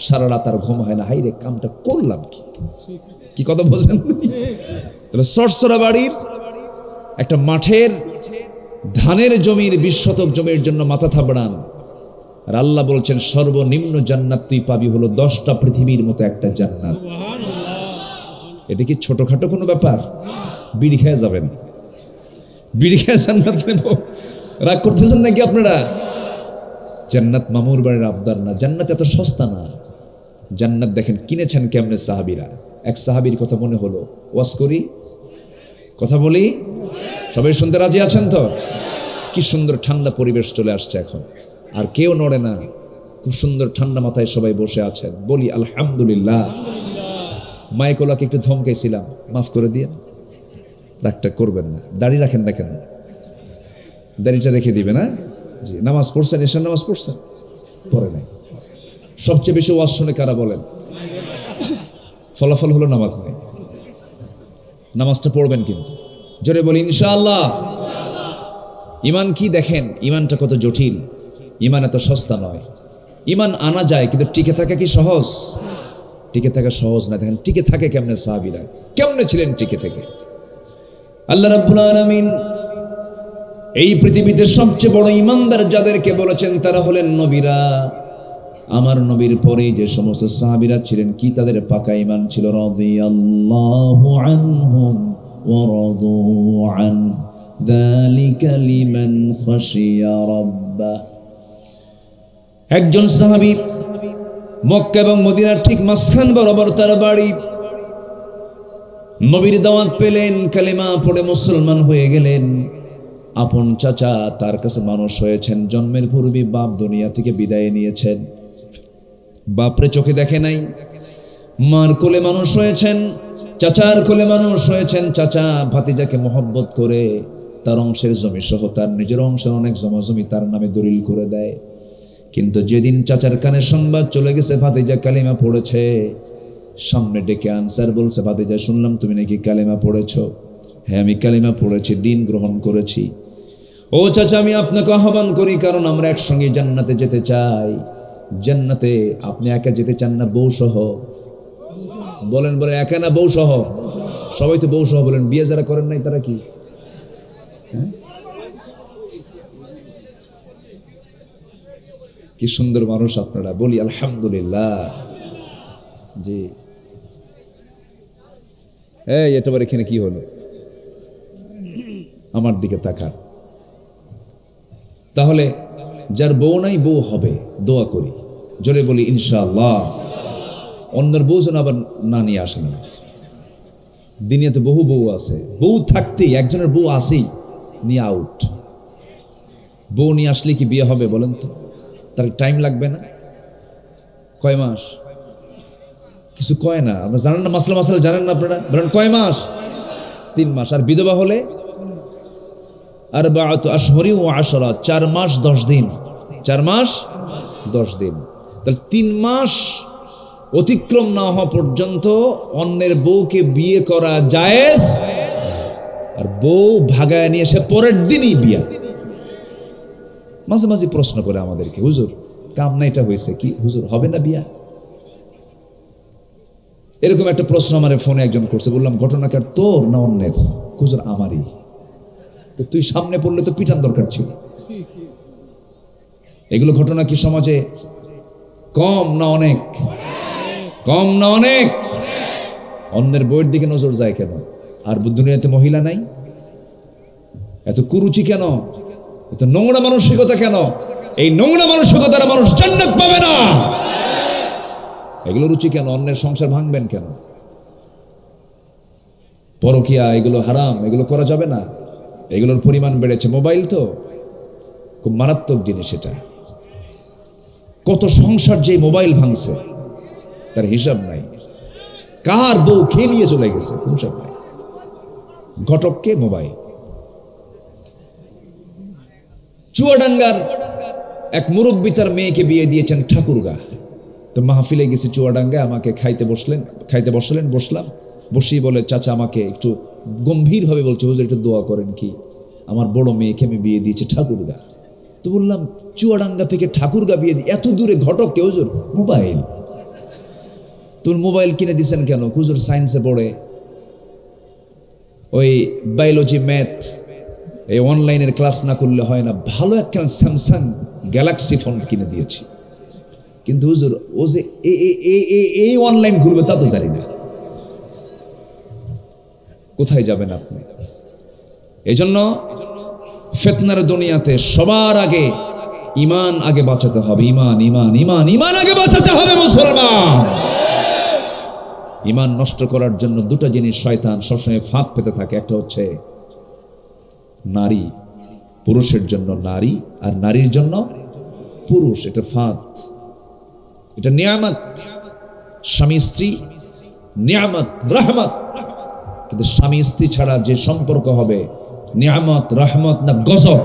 সারা রাত আর ঘুম হয় না, হাই রে কামটা করলাম কি কথা বলছেন? তাহলে সরসরা বাড়ির একটা মাঠের ধানের জমির 20 শতক জমির জন্য মাথা থাবড়ান। আর আল্লাহ বলছেন সর্বনিম্ন জান্নাত তুই পাবি হলো 10টা পৃথিবীর মতো একটা জান্নাত। এটা কি ছোটখাটো কোনো ব্যাপার? বিড়ি খেয়ে যাবেন, বিড়ি খেয়ে জান্নাত নেব, রাগ করতেছেন নাকি আপনারা? জান্নাত মামুর বাড়ির আবদার না, জান্নাত এত সস্তা না। জান্নাত দেখেন কিনেছেন কেমনে সাহাবীরা। এক সাহাবীর কথা মনে হলো, ওয়াজ করি, কথা বলি, সবাই শুনতে রাজি আছেন তো? কি সুন্দর ঠান্ডা পরিবেশ চলে আসছে এখন, আর কেউ নড়ে না, খুব সুন্দর ঠান্ডা মাথায় সবাই বসে আছেন। বলি আলহামদুলিল্লাহ। মাইকোলাকে একটু ধমকাইছিলাম, মাফ করে দিয়ে, রাগটা করবেন না। দাড়ি রাখেন না কেন? দাড়িটা রেখে দিবে না? জি। নামাজ পড়ছেন? এশার নামাজ পড়ছেন? পড়ে নাই। সবচেয়ে বেশি ওয়াজ শুনে কারা বলেন? ফলাফল হলো নামাজ নেই। নামাজটা পড়বেন কিন্তু, জোরে বলি ইনশাআল্লাহ। ইমান কি দেখেন, ইমানটা কত জটিল। ইমান এত সস্তা নয়। ইমান আনা যায়, কিন্তু টিকে থাকা কি সহজ? টিকে থাকা সহজ না। দেখেন টিকে থাকে কেমনে সাহাবীরা, কেমনে ছিলেন টিকে থেকে। আল্লাহ রাব্বুল আলামিন এই পৃথিবীতে সবচেয়ে বড় ইমানদার যাদেরকে বলেছেন তারা হলেন নবীরা। আমার নবীর পরে যে সমস্ত সাহাবীরা ছিলেন, কি তাদের পাকা ঈমান ছিল? রাদিয়াল্লাহু আনহুম ওয়া রাদু আন যালিকা লিমান খাশিয়া রাব্বাহ। একজন সাহাবী মক্কা এবং মদিনার ঠিক মাঝখান বরাবর তার বাড়ি। নবীর দাওয়াত পেলেন, কালেমা পড়ে মুসলমান হয়ে গেলেন। আপন চাচা তার কাছে মানুষ হয়েছেন, জন্মের পূর্বে বাপ দুনিয়া থেকে বিদায় নিয়েছেন, বাপরে চোখে দেখে নাই। মার কোলে মানুষ হয়েছেন, চাচার কোলে মানুষ হয়েছেন। চাচা ভাতিজাকে মহব্বত করে তার অংশের জমি সহ তার নিজের অংশের অনেক জমাজমি তার নামে দলিল করে দেয়। কিন্তু যেদিন চাচার কানে সংবাদ চলে গেছে ভাতিজা কালিমা পড়েছে, সামনে ডেকে আনসার বলছে, ভাতিজা শুনলাম তুমি নাকি কালিমা পড়েছ। হ্যাঁ আমি কালিমা পড়েছি, দিন গ্রহণ করেছি। ও চাচা আমি আপনাকে আহ্বান করি, কারণ আমরা একসঙ্গে জান্নাতে যেতে চাই। জান্নাতে আপনি একা যেতে চান না বউ সহ? বলেন বলেন, একা না বউ সহ? সবাই তো বউ সহ বলেন, বিয়ে যারা করেন নাই তারা কি? কি সুন্দর মানুষ আপনারা, বলি আলহামদুলিল্লাহ। জি এই এটাবার এখানে কি হলো? আমার দিকে তাকান। তাহলে যার বউ নাই বউ হবে, দোয়া করি, জোরে বলি ইনশাআল্লাহ। অন্যের বউ যেন আবার না নিয়ে আসেন। দুনিয়াতে বহু বউ আছে, বউ থাকতেই একজনের বউ আসেই নিয়ে আউট। বউ নিয়ে আসলে কি বিয়ে হবে বলেন তো? তার টাইম লাগবে না? কয় মাস? কিছু কয় না। আপনারা জানেন না, মাসলা মাসালা জানেন না আপনারা? বলেন কয় মাস? 3 মাস। আর বিধবা হলে আরবাআতু আশহুরিন ওয়া আশরা, 4 মাস 10 দিন। 4 মাস 10 দিন। তাহলে 3 মাস অতিক্রম না হওয়া পর্যন্ত অন্যের বউকে বিয়ে করা জায়েজ। আর বউ ভাগায় নিয়ে এসে পরের দিনই বিয়া। মাঝে মাঝে প্রশ্ন করে আমাদেরকে, হুজুর কাম না এটা হয়েছে কি হুজুর, হবে না বিয়া? এরকম একটা প্রশ্ন আমার ফোনে একজন করছে। বললাম ঘটনাকার তোর না অন্যের? হুজুর আমারই। তুই সামনে পড়লে তো পিটান দরকার ছিল। এগুলো ঘটনা কি সমাজে কম না অনেক? কম না অনেক? অন্যের বইয়ের দিকে নজর যায় কেন? আর দুনিয়াতে মহিলা নাই? এত কুরুচি কেন? এত নোংরা মানসিকতা কেন? এই নোংরা মানসিকতার মানুষ জান্নাত পাবে না। এগুলো রুচি কেন? অন্যের সংসার ভাঙবেন কেন? পরকিয়া এগুলো হারাম, এগুলো করা যাবে না। এগুলোর পরিমাণ বেড়েছে। মোবাইল তো খুব মারাত্মক জিনিস। এটা কত সংসার যে মোবাইল ভাঙছে তার হিসাব নাই। কার বউ খেয়ে নিয়ে চলে গেছে হিসাব নাই। ঘটককে মোবাইল। চুয়াডাঙ্গার এক মুরব্বী তার মেয়েকে বিয়ে দিয়েছেন ঠাকুরগা। তো মাহফিলে গেছি চুয়াডাঙ্গায়, আমাকে খাইতে বসলেন। বসলাম, বসেই বলে, চাচা আমাকে একটু গম্ভীর ভাবে বলছে, হুজুর একটু দোয়া করেন কি, আমার বড় মেয়েকে আমি বিয়ে দিয়েছি ঠাকুরগা। তো বললাম চুয়াডাঙ্গা থেকে ঠাকুরগা বিয়ে দিয়ে এত দূরে ঘটককে? হুজুর মোবাইল। তুমি মোবাইল কিনে দিচ্ছেন কেন? হুজুর সায়েন্সে পড়ে, ওই বায়োলজি ম্যাথ এই অনলাইনের ক্লাস না করলে হয় না, ভালো একটা স্যামসাং গ্যালাক্সি ফোন কিনে দিয়েছি। কিন্তু হুজুর ও যে এই অনলাইন ঘুরবে তা তো জানি না। কোথায় যাবেন আপনি? এজন্য ফিতনার দুনিয়াতে সবার আগে ঈমান আগে বাঁচাতে হবে। ঈমান ঈমান ঈমান ঈমান আগে বাঁচাতে হবে মুসলমান। ঈমান নষ্ট করার জন্য দুটো জিনিস শয়তান সবসময় ফাঁক পেতে থাকে। একটা হচ্ছে নারী, পুরুষের জন্য নারী আর নারীর জন্য পুরুষ। এটা ফাঁক, এটা নিয়ামত। স্বামী স্ত্রী নিয়ামত রহমত, কিন্তু স্বামী স্ত্রী ছাড়া যে সম্পর্ক হবে নিয়ামত রহমত না গজব?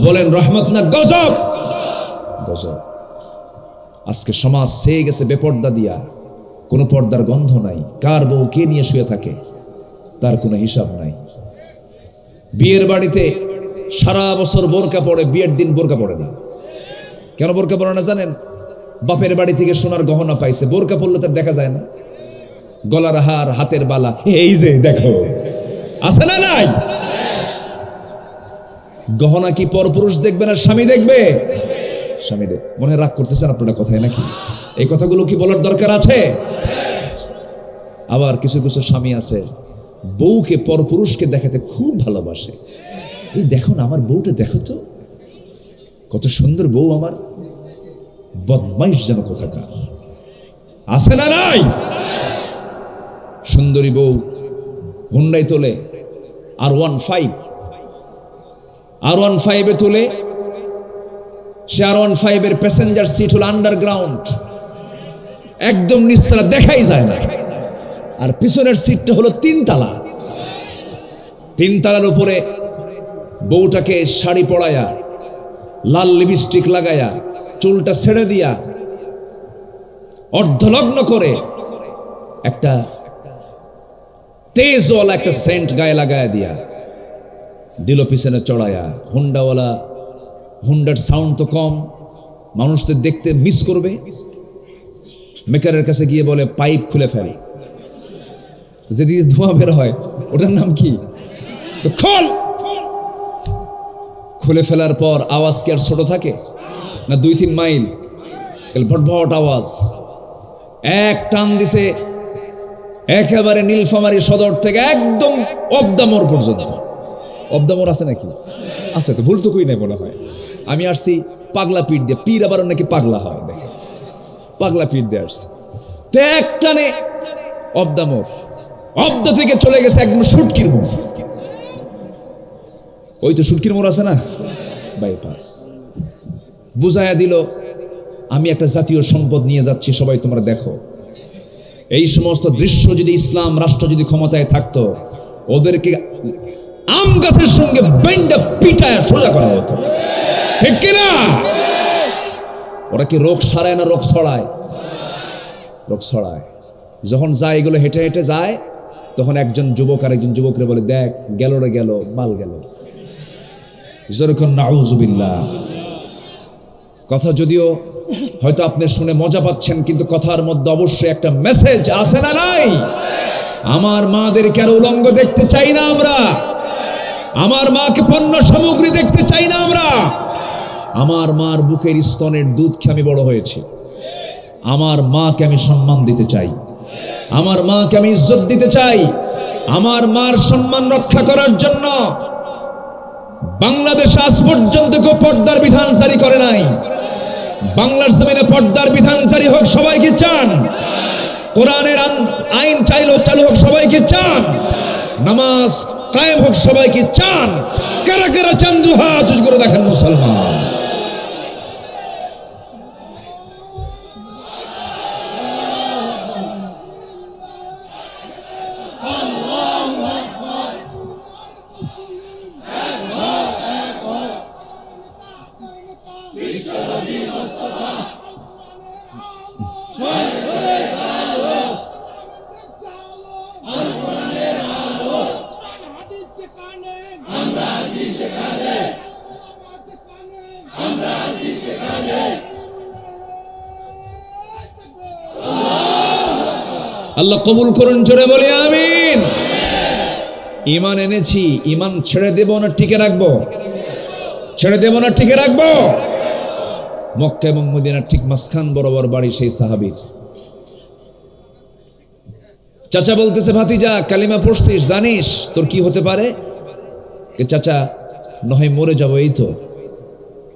বলেন রহমত না গজব? গজব। আজকে সমাজ ছেয়ে গেছে বেপর্দা দিয়া, কোনো পর্দার গন্ধ নাই। কার বউ কে নিয়ে শুয়ে থাকে তার কোনো হিসাব নাই। বিয়ের বাড়িতে সারা বছর বোরকা পড়ে, বিয়ের দিন বোরকা পড়ে না। কেন বোরকা পরে না জানেন? বাপের বাড়ি থেকে সোনার গহনা পাইছে, বোরকা পরলে তার দেখা যায় না। গলার হার, হাতের বালা, এই যে দেখো, আছে না নাই? গহনা কি পরপুরুষ দেখবে না স্বামী দেখবে? স্বামী দেখ। মনে রাগ করতেছেন আপনারা কথায় নাকি? এই কথাগুলো কি বলার দরকার আছে? আবার কিছু কিছু স্বামী আছে বউকে পরপুরুষকে দেখাতে খুব ভালোবাসে। এই দেখো না আমার বউটা, দেখো তো কত সুন্দর বউ আমার। বদমাইশ যেন কোথাকার, আছে না নাই? সুন্দরী বউ হুন্ডাই তোলে, R15 তোলে। সে R15 এর প্যাসেঞ্জার সিট হলো আন্ডারগ্রাউন্ড, একদম নিচতলা, দেখাই যায় না। আর পিছনের সিটটা হলো 3 তালা। 3 তালার উপরে বউটাকে শাড়ি পরায়া, লাল লিপস্টিক লাগায়া, চুলটা ছেড়ে দিয়া, অর্ধলগ্ন করে একটা তেজওয়ালা একটা সেন্ট গায়ে লাগায়া দিয়া দিল পিছনে চড়ায়া। হুন্ডাওয়ালা, হুন্ডার সাউন্ড তো কম, মানুষ তো দেখতে মিস করবে। মেকারের কাছে গিয়ে বলে পাইপ খুলে ফেলে, যেদিকে ধোঁয়া বের হয় ওটার নাম কি? খোল। খুলে ফেলার পর আওয়াজ কি আর ছোট থাকে না? 2-3 মাইল ভটভট আওয়াজ। এক টান দিছে একেবারে নীলফামারী সদর থেকে একদম অবদামোর পর্যন্ত। অবদামোর আছে নাকি? আছে তো, ভুল তো কই নাই মনে হয়। আমি আসছি পাগলা পিঠ দিয়ে, পীর আবার নাকি পাগলা হয়, দেখে পাগলা পিঠ দিয়ে আসছে। এক টানে অবদামোর, অবদা থেকে চলে গেছে একদম সুটকির মোড়। ওই তো সুটকির মোড় আছে না, বাইপাস। বুঝাইয়া দিল আমি একটা জাতীয় সম্পদ নিয়ে যাচ্ছি, সবাই তোমরা দেখো। এই সমস্ত দৃশ্য যদি ইসলাম রাষ্ট্র যদি ক্ষমতায় থাকতো, ওদেরকে আম গাছের সঙ্গে বেঁধে পিটায় সোজা করা হতো, ঠিক কিনা? ওরা কি রোগ সারায় না রোগ ছড়ায়? রোগ ছড়ায়। যখন যায় এগুলো হেঁটে হেঁটে যায়, তখন একজন যুবক আর একজন যুবকরে বলে, দেখ গেল রে গেল, মাল গেল। যেরকম নাউজুবিল্লাহ। কথা যদিও হয়তো আপনি শুনে মজা পাচ্ছেন, কিন্তু কথার মধ্যে অবশ্যই একটা মেসেজ আছে না নাই? আমার মাদেরকে আর উলঙ্গ দেখতে চাই না আমরা। আমার মাকে পণ্য সামগ্রী দেখতে চাই না আমরা। আমার মার বুকের স্তনের দুধ খেয়ে আমি বড় হয়েছি। আমার মাকে আমি সম্মান দিতে চাই, আমার মাকে আমি ইজ্জত দিতে চাই। আমার মার সম্মান রক্ষা করার জন্য বাংলাদেশ আজ পর্যন্ত কেউ পর্দার বিধান জারি করে নাই। বাংলার জমিনে পর্দার বিধান জারি হোক, সবাই কি চান? কোরআনের আইন চালু হোক, সবাই কি চান? নামাজ কায়েম হোক, সবাই কি চান? কারা কারা চান? দুহাত উঁচু করে দেখেন মুসলমান। আল্লাহ কবুল করুন, জোরে বলি আমিন। ঈমান এনেছি, ঈমান ছেড়ে দেব না টিকে রাখবো? ছেড়ে দেব না টিকে রাখবো? মক্কা এবং মদিনার ঠিক মাঝখান বরাবর বাড়ি সেই সাহাবীর। চাচা বলতেছে, ভাতিজা কালিমা পড়ছিস, জানিস তোর কি হতে পারে? চাচা নয় মরে যাবো, এই তো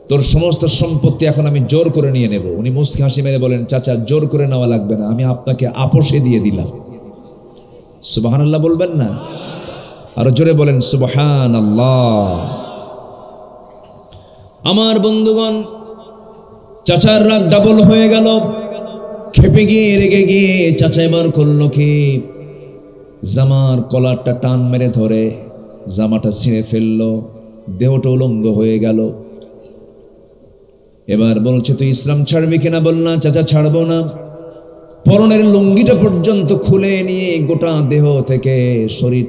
তোর সমস্ত সম্পত্তি এখন আমি জোর করে নিয়ে নেব। উনি মুস্কি হাসি মেরে বলেন, চাচা জোর করে নেওয়া লাগবে না, আমি আপনাকে আপোষে দিয়ে দিলাম। সুবহানাল্লাহ বলবেন না? আরো জোরে বলেন সুবহানাল্লাহ। আমার বন্ধুগণ, চাচার রাগ ডাবল হয়ে গেল। খেপে গিয়ে রেগে গিয়ে চাচা এবার করলো কি, জামার কলারটা টান মেরে ধরে জামাটা ছিঁড়ে ফেললো, দেহটা উলঙ্গ হয়ে গেল। এবার বলছে, তুই ইসলাম ছাড়বি কিনা? বল না চাচা ছাড়বো না। পরনের লুঙ্গিটা পর্যন্ত খুলে নিয়ে গোটা দেহ থেকে শরীর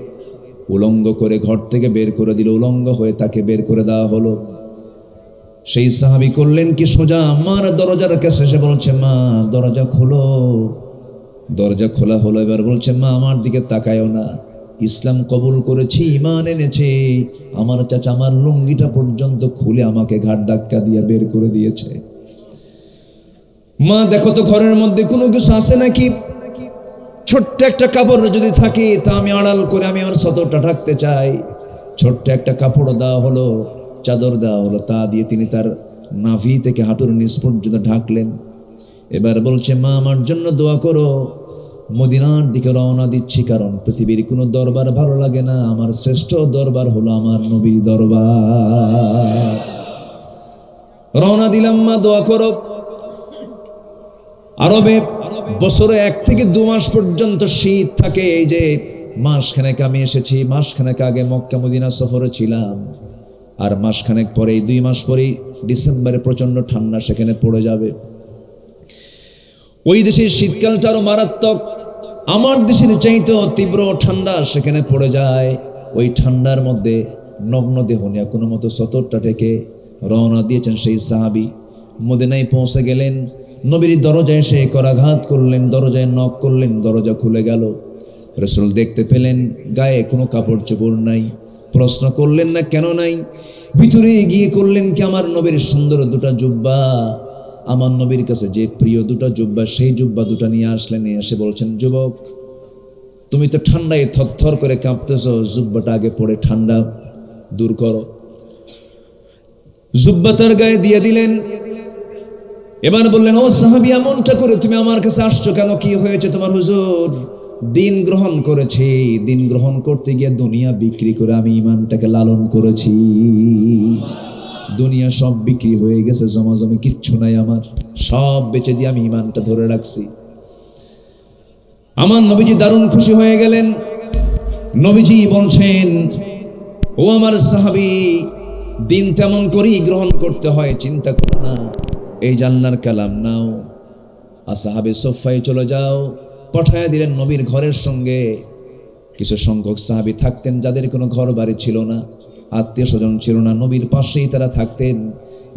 উলঙ্গ করে ঘর থেকে বের করে দিল। উলঙ্গ হয়ে তাকে বের করে দেওয়া হলো। সেই সাহাবী করলেন কি, সোজা মার দরজার কাছে এসে বলছে, মা দরজা খোলো। দরজা খোলা হলো। এবার বলছে, মা আমার দিকে তাকায়ও না, ইসলাম কবুল করেছি, ঈমান এনেছে। আমার চাচা আমার লুঙ্গিটা পর্যন্ত খুলে আমাকে ঘাট ধাক্কা দিয়ে বের করে দিয়েছে। মা দেখো তো ঘরের মধ্যে কোনো কিছু আছে নাকি, ছোট্ট একটা কাপড় যদি থাকে তা আমি আড়াল করে আমি আমার সতরটা ঢাকতে চাই। ছোট্ট একটা কাপড় দেওয়া হলো, চাদর দেওয়া হলো, তা দিয়ে তিনি তার নাভি থেকে হাঁটুর নিচ পর্যন্ত ঢাকলেন। এবার বলছে, মা আমার জন্য দোয়া করো, মদিনার দিকে রওনা দিচ্ছি, কারণ পৃথিবীর কোনো দরবার ভালো লাগে না, আমার শ্রেষ্ঠ দরবার হলো আমার নবীর দরবার। রওনা দিলাম, মা দোয়া করো। আরবে বছরে 1 থেকে 2 মাস পর্যন্ত শীত থাকে। এই যে মাসখানেক আমি এসেছি, মাসখানেক আগে মক্কা মদিনা সফরে ছিলাম, আর মাসখানেক পরেই 2 মাস পরেই ডিসেম্বরে প্রচন্ড ঠান্ডা সেখানে পড়ে যাবে। ওই দেশের শীতকালটা আরো মারাত্মক, আমার দেশের চাইতেও তীব্র ঠান্ডা সেখানে পড়ে যায়। ওই ঠান্ডার মধ্যে নগ্ন দেহ নিয়ে কোনো মতো সতরটা থেকে রওনা দিয়েছেন সেই সাহাবী। মদিনায় পৌঁছে গেলেন, নবীর দরজায় এসে করাঘাত করলেন, দরজায় নক করলেন, দরজা খুলে গেল। রাসূল দেখতে পেলেন গায়ে কোনো কাপড় চোপড় নাই। প্রশ্ন করলেন না কেন নাই। ভিতরে গিয়ে করলেন কি, আমার নবীর সুন্দর 2টা জুব্বা, আমার নবীর কাছে যে প্রিয় 2টা জুব্বা, সেই জুব্বা 2টা নিয়ে আসলেন। নিয়ে এসে বলছেন, যুবক তুমি তো ঠান্ডায় থরথর করে কাঁপতেছো, জুব্বাটা আগে পরে ঠান্ডা দূর করো। জুব্বা তার গায়ে দিয়ে দিলেন। এবার বললেন, ও সাহাবী এমনটা করে তুমি আমার কাছে আসছো কেন, কি হয়েছে তোমার? হুজুর দিন গ্রহণ করেছি, দিন গ্রহণ করতে গিয়ে দুনিয়া বিক্রি করে আমি ঈমানটাকে লালন করেছি। দুনিয়া সব বিক্রি হয়ে গেছে, জমাজমি কিচ্ছু নাই আমার, সব বেচে দিয়ে আমি ঈমানটা ধরে রাখছি। আমার নবীজি দারুণ খুশি হয়ে গেলেন। নবীজি বলছেন, ও আমার সাহাবী, দিন তেমন করেই গ্রহণ করতে হয়, চিন্তা করো না, এই জান্নার কালাম নাও, আসহাবে সুফফায় চলে যাও। পাঠায় দিলেন নবীর ঘরের সঙ্গে। কিছু সংখ্যক সাহাবী থাকতেন যাদের কোনো ঘর বাড়ি ছিল না, আত্মীয় স্বজন ছিল না, নবীর পাশেই তারা থাকতেন।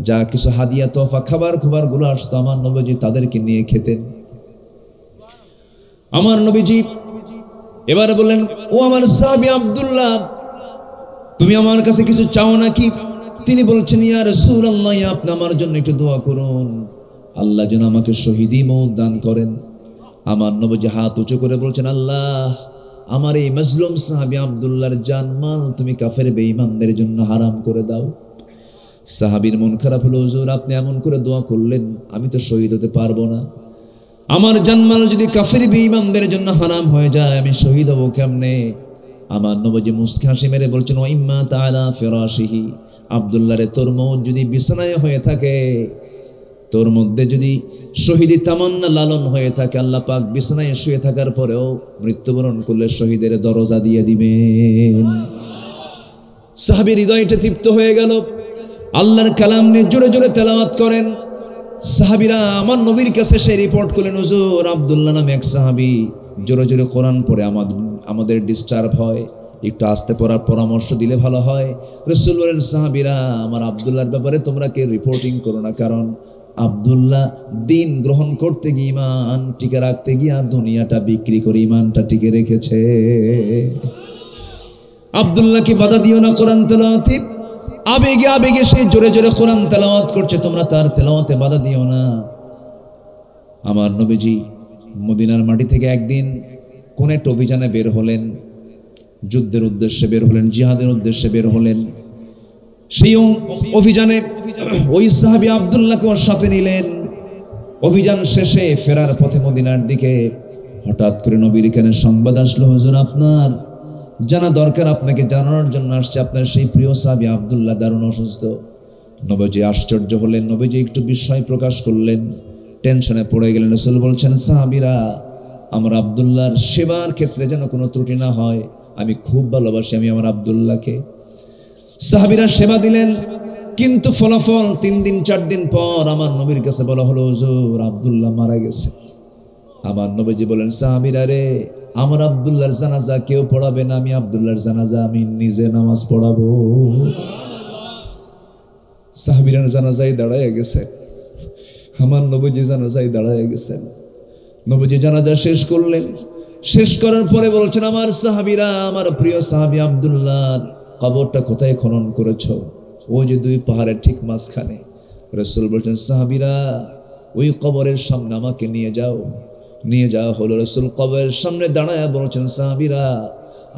যা কিছু হাদিয়া তোফা খাবার গুলো আসতো, আমার নবীজি তাদেরকে নিয়ে খেতেন। আমার নবীজি এবার বললেন, ও আমার সাহাবী আব্দুল্লাহ, তুমি আমার কাছে কিছু চাও নাকি? তিনি বলছেন, ইয়া রাসূলুল্লাহ, আপনি আমার জন্য একটু দোয়া করুন, আল্লাহ যেন আমাকে শহীদি মওত দান করেন। আমার নবীজি হাত উঁচু করে বলছেন, আল্লাহ আমার এই মাজলুম সাহাবী আব্দুল্লাহর জানমাল তুমি কাফের বেঈমানদের জন্য হারাম করে দাও। সাহাবীর মন খারাপ হলো, হুজুর আপনি এমন করে দোয়া করলেন, আমি তো শহীদ হতে পারবো না, আমার জানমাল যদি কাফের বেঈমানদের জন্য হারাম হয়ে যায় আমি শহীদ হব কেমনে? আমার নবীজি মুস্কি হাসি মেরে বলছেন, ওয়াইম্মা তাআলা ফিরাশিহি, আব্দুল্লাহ রে তোর মওত যদি বিছানায় হয়ে থাকে, তোর মধ্যে যদি শহীদি তামান্না লালন হয়ে থাকে, আল্লাহ পাক বিছানায় শুয়ে থাকার পরেও মৃত্যুবরণ করলে শহীদের দরজা দিয়ে দিবেন। সাহাবীর হৃদয়টা তৃপ্ত হয়ে গেল। আল্লাহর কালাম নিয়ে জোরে জোরে তেলাওয়াত করেন। সাহাবীরা আমার নবীর কাছে এসে রিপোর্ট করলেন, হুজুর আব্দুল্লাহ নামে এক সাহাবী জোরে জোরে কোরআন পড়ে আমাদের ডিস্টার্ব হয়, একটু আস্তে পড়ার পরামর্শ দিলে ভালো হয়। রাসূল বলেন, সাহাবীরা আমার আব্দুল্লাহর ব্যাপারে তোমরা কে রিপোর্টিং করো না, কারণ আব্দুল্লাহ দিন গ্রহণ করতে গিয়ে ঈমান টিকে রাখতে গিয়ে দুনিয়াটা বিক্রি করে ঈমানটা টিকে রেখেছে। আব্দুল্লাহকে বাধা দিও না কোরআন তেলাওয়াতে। আবেগে আবেগে সে জোরে জোরে কোরআন তেলাওয়াত করছে, তোমরা তার তেলাওয়াতে বাধা দিও না। আমার নবীজি মদিনার মাটি থেকে একদিন কোন একটা অভিযানে বের হলেন, যুদ্ধের উদ্দেশ্যে বের হলেন, জিহাদের উদ্দেশ্যে বের হলেন। সেই অভিযানে ওই সাহাবী আব্দুল্লাহকে ওর সাথে নিলেন। অভিযান শেষে ফেরার পথে মদিনার দিকে হঠাৎ করে নবীর কানে সংবাদ আসলো, হুজুর আপনার জানা দরকার, আপনাকে জানানোর জন্য আসছে, আপনার সেই প্রিয় সাহাবী আব্দুল্লাহ দারুণ অসুস্থ। নবীজি আশ্চর্য হলেন, নবীজি একটু বিস্ময় প্রকাশ করলেন, টেনশনে পড়ে গেলেন। রাসূল বলছেন, সাহাবীরা আমার আব্দুল্লাহর সেবার ক্ষেত্রে যেন কোনো ত্রুটি না হয়, আমি খুব ভালোবাসি আমি আমার আব্দুল্লাহকে। সাহাবীরা সেবা দিলেন, কিন্তু ফলাফল 3 দিন 4 দিন পর আমার নবীর কাছে বলা হলো, হুজুর আব্দুল্লাহ মারা গেছে। আমার নবীজি বলেন, সাহাবীরা রে, আমার আব্দুল্লাহর জানাজা কেউ পড়াবে না, আমি আব্দুল্লাহর জানাজা আমি নিজে নামাজ পড়াবো। সাহাবীরা জানাজায় দাঁড়ায় গেছে, আমার নবীজি জানাজায় দাঁড়ায় গেছেন। নবীজি জানাজা শেষ করলেন, শেষ করার পরে বলছেন, আমার সাহাবীরা, আমার প্রিয় সাহাবী আব্দুল্লাহ কবরটা কোথায় খনন করেছো? ওই যে দুই পাহাড়ের ঠিক মাঝখানে। রাসূল বলছেন, সাহাবীরা ওই কবরের সামনে আমাকে নিয়ে যাও। নিয়ে যাওয়া হলো। রাসূল কবরের সামনে দাঁড়ায় বলছেন, সাহাবীরা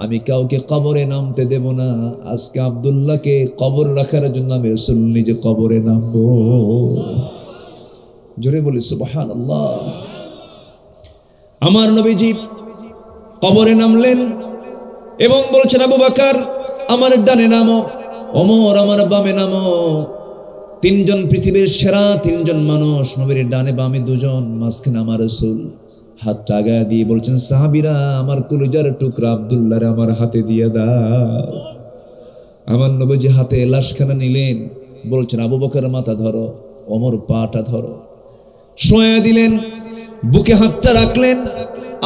আমি কাউকে কবরে নামতে দেব না, আজকে আব্দুল্লাহকে কবর রাখার জন্য আমি রাসূল নিজে কবরে নামবো। জোরে বলি সুবহানাল্লাহ। আমার নবীজি কবরে নামলেন এবং বলছেন, আবু বকর আমার ডানে নামো, ওমর আমার বামে নামো। তিনজন পৃথিবীর সেরা তিনজন মানুষ, নবীর ডানে বামে দুজন, মাঝখানে আমার রাসূল। হাতটা আগায় দিয়ে বলছেন, সাহাবীরা আমার কলিজার টুকরা আব্দুল্লাহরে আমার হাতে দিয়ে দাও। আমার নবীজি হাতে লাশখানা নিলেন, বলছেন, আবু বকর মাথা ধরো, ওমর পাটা ধরো। শোয়া দিলেন, বুকে হাতটা রাখলেন।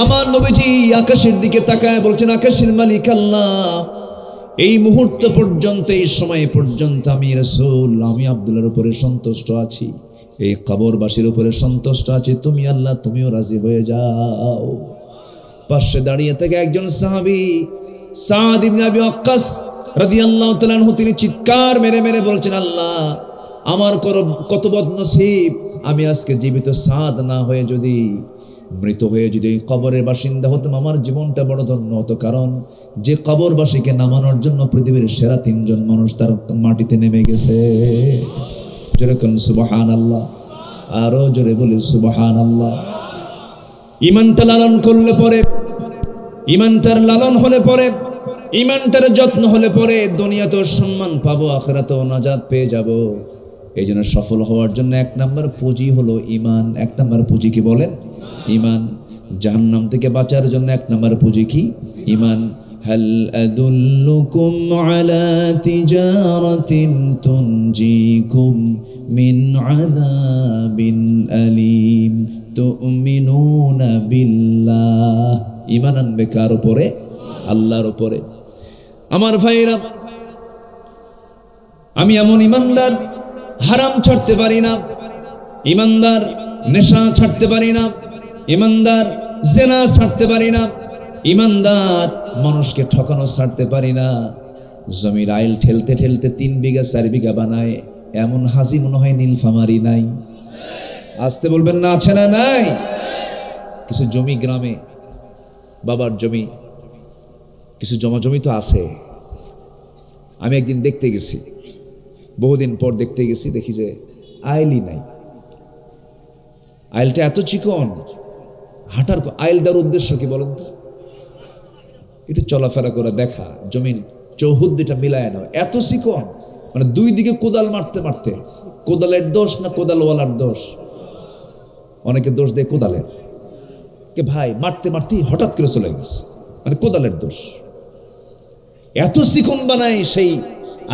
আমার নবীজি আকাশের দিকে তাকায় বলছেন, আকাশের মালিক আল্লাহ, এই মুহূর্ত পর্যন্ত, এই সময় পর্যন্ত আমি রাসূল, আমি আব্দুল্লাহর উপরে সন্তুষ্ট আছি, এই কবরবাসীর উপরে সন্তুষ্ট আছি, তুমি আল্লাহ তুমিও রাজি হয়ে যাও। পাশে দাঁড়িয়ে থেকে একজন সাহাবী সাদ ইবনে আবি ওয়াক্কাস রাদিয়াল্লাহু তাআলা আনহু, তিনি চিৎকার মেরে মেরে বলছেন, আল্লাহ আমার কত বদনসিব, আমি আজকে জীবিত সাদ না হয়ে যদি মৃত হয়ে যদি কবরের বাসিন্দা হতাম, আমার জীবনটা বড় ধন্য হতো। কারণ যে কবরবাসীকে নামানোর জন্য পৃথিবীর সেরা তিনজন মানুষ তার মাটিতে নেমে গেছে। জোরে বলুন সুবহানাল্লাহ, আরো জোরে বলি সুবহানাল্লাহ। ঈমানটা লালন করলে পরে, ঈমানটার লালন হলে পরে, ঈমানটার যত্ন হলে পরে দুনিয়াতেও সম্মান পাবো, আখিরাতেও নাজাত পেয়ে যাব। এই জন্য সফল হওয়ার জন্য এক নাম্বার পুঁজি হলো ঈমান। এক নাম্বার পুঁজি কি বলেন? ঈমান। জাহান্নাম থেকে বাঁচার জন্য এক নাম্বার পুঁজি কি? ঈমান। হাল আদুল্লুকুম আলা তিজারাতিন তুনজিকুম মিন আযাবিন আলীম তুমিনুনা বিল্লাহ। ঈমান আনবে কার উপরে? আল্লাহর উপরে। আমার ভাইরা, আমি এমন ঈমানদার, হারাম ছাড়তে পারি না, ঈমানদার নেশা ছাড়তে পারি না, ঈমানদার জেনা ছাড়তে পারি না, ঈমানদার মানুষকে ঠকানো ছাড়তে পারি না। জমির আইল ঠেলতে ঠেলতে 3 বিঘা 4 বিঘা বানায় এমন হাজি মনে হয় নীলফামারি নাই। আসতে বলবেন না, আছে না? নাই। কিছু জমি গ্রামে, বাবার জমি, কিছু জমা জমি তো আছে। আমি একদিন দেখতে গেছি, বহুদিন পর দেখতে গেছি, দেখি যে আইলই নাই। আইলটা এত চিকন, হাঁটার আইল দেওয়ার উদ্দেশ্য কি বলেন তো? একটু চলাফেরা করে দেখা, জমিন চৌহুদ্দিটা মিলায় নাও, এত চিকন, মানে 2 দিকে কোদাল মারতে মারতে। কোদালের দোষ না কোদালওয়ালার দোষ? অনেকে দোষ দেয় কোদালের, কে ভাই মারতে মারতে হঠাৎ করে চলে গেছে, মানে কোদালের দোষ। এত চিকন বানায় সেই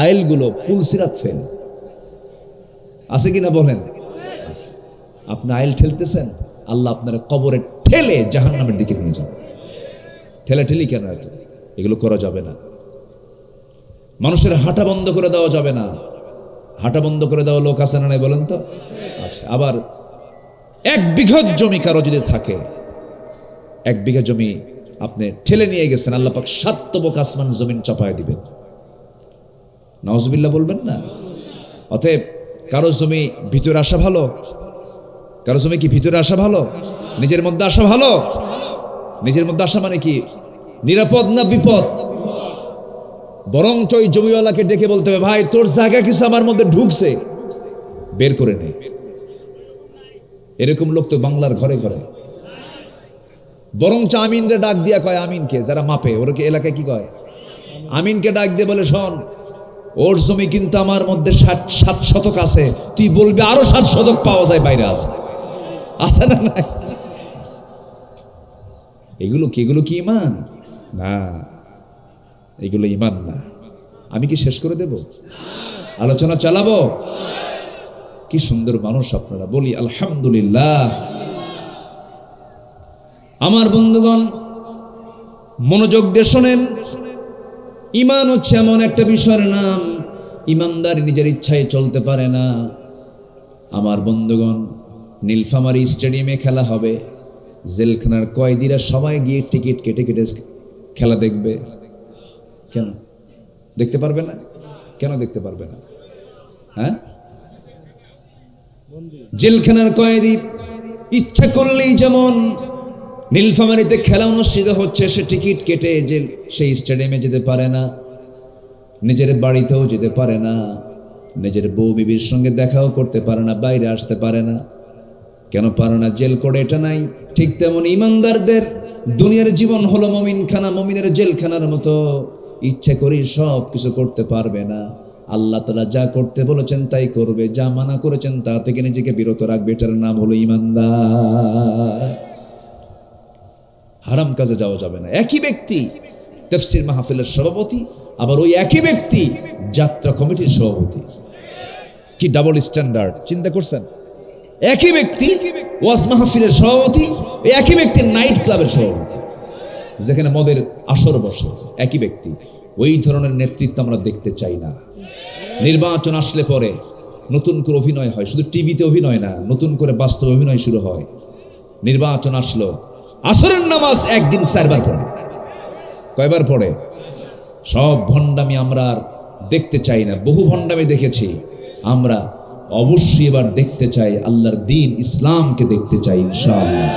আইলগুলো, পুলসিরাত ফেল। আছে কিনা বলেন? আপনি আইল ঠেলতেছেন, আল্লাহ আপনার কবরে ঠেলে জাহান্নামের দিকে নিয়ে যাবে। ঠেলাঠেলি কেন? এত এগুলো করা যাবে না। মানুষের হাঁটা বন্ধ করে দেওয়া যাবে না। হাঁটা বন্ধ করে দেওয়া লোক আছে না নাই বলেন তো? আচ্ছা, আবার 1 বিঘা জমি কারো যদি থাকে, 1 বিঘা জমি আপনি ঠেলে নিয়ে গেছেন, আল্লাহ পাক 7 তবক আসমান জমিন চাপায় দিবেন। নাউজুবিল্লাহ বলবেন না? অতএব কারো জমি ভিতরে আসা ভালো? কারো জমি কি ভিতরে আসা ভালো? নিজের মধ্যে আসা ভালো? নিজের মধ্যে আসা মানে কি? নিরাপদ না বিপদ? বরঞ্চ ওই জমিওয়ালাকে ডেকে বলতে হবে, ভাই তোর জায়গা কিছু আমার মধ্যে ঢুকছে, বের করে নে। এরকম লোক তো বাংলার ঘরে ঘরে। বরঞ্চ আমিনরে ডাক দিয়া কয়, আমিনকে যারা মাপে, ওরকে এলাকায় কি কয়? আমিনকে ডাক দিয়ে বলে, শোন ওর জমি কিন্তু আমার মধ্যে 7 শতক আছে, তুই বলবি আরো 7 শতক পাওয়া যায় বাইরে আছে। আছে না নাই? এগুলো কি? এগুলো কি ঈমান? না, এগুলো ঈমান না। আমি কি শেষ করে দেব? আলোচনা চালাবো? কি সুন্দর মানুষ আপনারা, বলি আলহামদুলিল্লাহ। আমার বন্ধুগণ, মনোযোগ দিয়ে শোনেন। ঈমান হচ্ছে এমন একটা বিষয়ের নাম, ইমানদার নিজের ইচ্ছায় চলতে পারে না। আমার বন্ধুগণ, নীলফামারী স্টেডিয়ামে খেলা হবে, জেলখানার কয়েদিরা সবাই গিয়ে টিকিট কেটে কেটে খেলা দেখবে। কেন দেখতে পারবে না? কেন দেখতে পারবে না? হ্যাঁ, জেলখানার কয়েদি ইচ্ছা করলেই যেমন নীলফামারীতে খেলা অনুষ্ঠিত হচ্ছে সে টিকিট কেটে সেই স্টেডিয়ামে যেতে পারে না, নিজের বাড়িতেও যেতে পারে না, নিজের বউ বিবির সঙ্গে দেখাও করতে পারে না, বাইরে আসতে পারে না। কেন পারে না? জেল কোড এটা নাই। ঠিক তেমন ইমানদারদের দুনিয়ার জীবন হলো মমিনখানা, মমিনের জেলখানার মতো। ইচ্ছা করি সব কিছু করতে পারবে না। আল্লাহ তাআলা যা করতে বলেছেন তাই করবে, যা মানা করেছেন তা থেকে নিজেকে বিরত রাখবে। এটার নাম হলো ইমানদার। হারাম কাজে যাওয়া যাবে না। একই ব্যক্তি তাফসীর মাহফিলের সভাপতি, আবার ওই একই ব্যক্তি যাত্রা কমিটির সভাপতি। কি ডাবল স্ট্যান্ডার্ড! চিন্তা করছেন? একই ব্যক্তি ওয়াজ মাহফিলের সভাপতি, একই ব্যক্তি নাইট ক্লাবের সভাপতি, যেখানে মদের আসর বসে। একই ব্যক্তি। ওই ধরনের নেতৃত্ব আমরা দেখতে চাই না। নির্বাচন আসলে পরে নতুন করে অভিনয় হয়, শুধু টিভিতে অভিনয় না, নতুন করে বাস্তব অভিনয় শুরু হয়। নির্বাচন আসলো, আসরের নামাজ একদিন 4 বার পড়ে। কয়বার পড়ে? সব ভণ্ডামি আমরা আর দেখতে চাই না। বহু ভণ্ডামি দেখেছি, আমরা অবশ্যই এবার দেখতে চাই আল্লাহর দ্বীন ইসলামকে দেখতে চাই ইনশাআল্লাহ।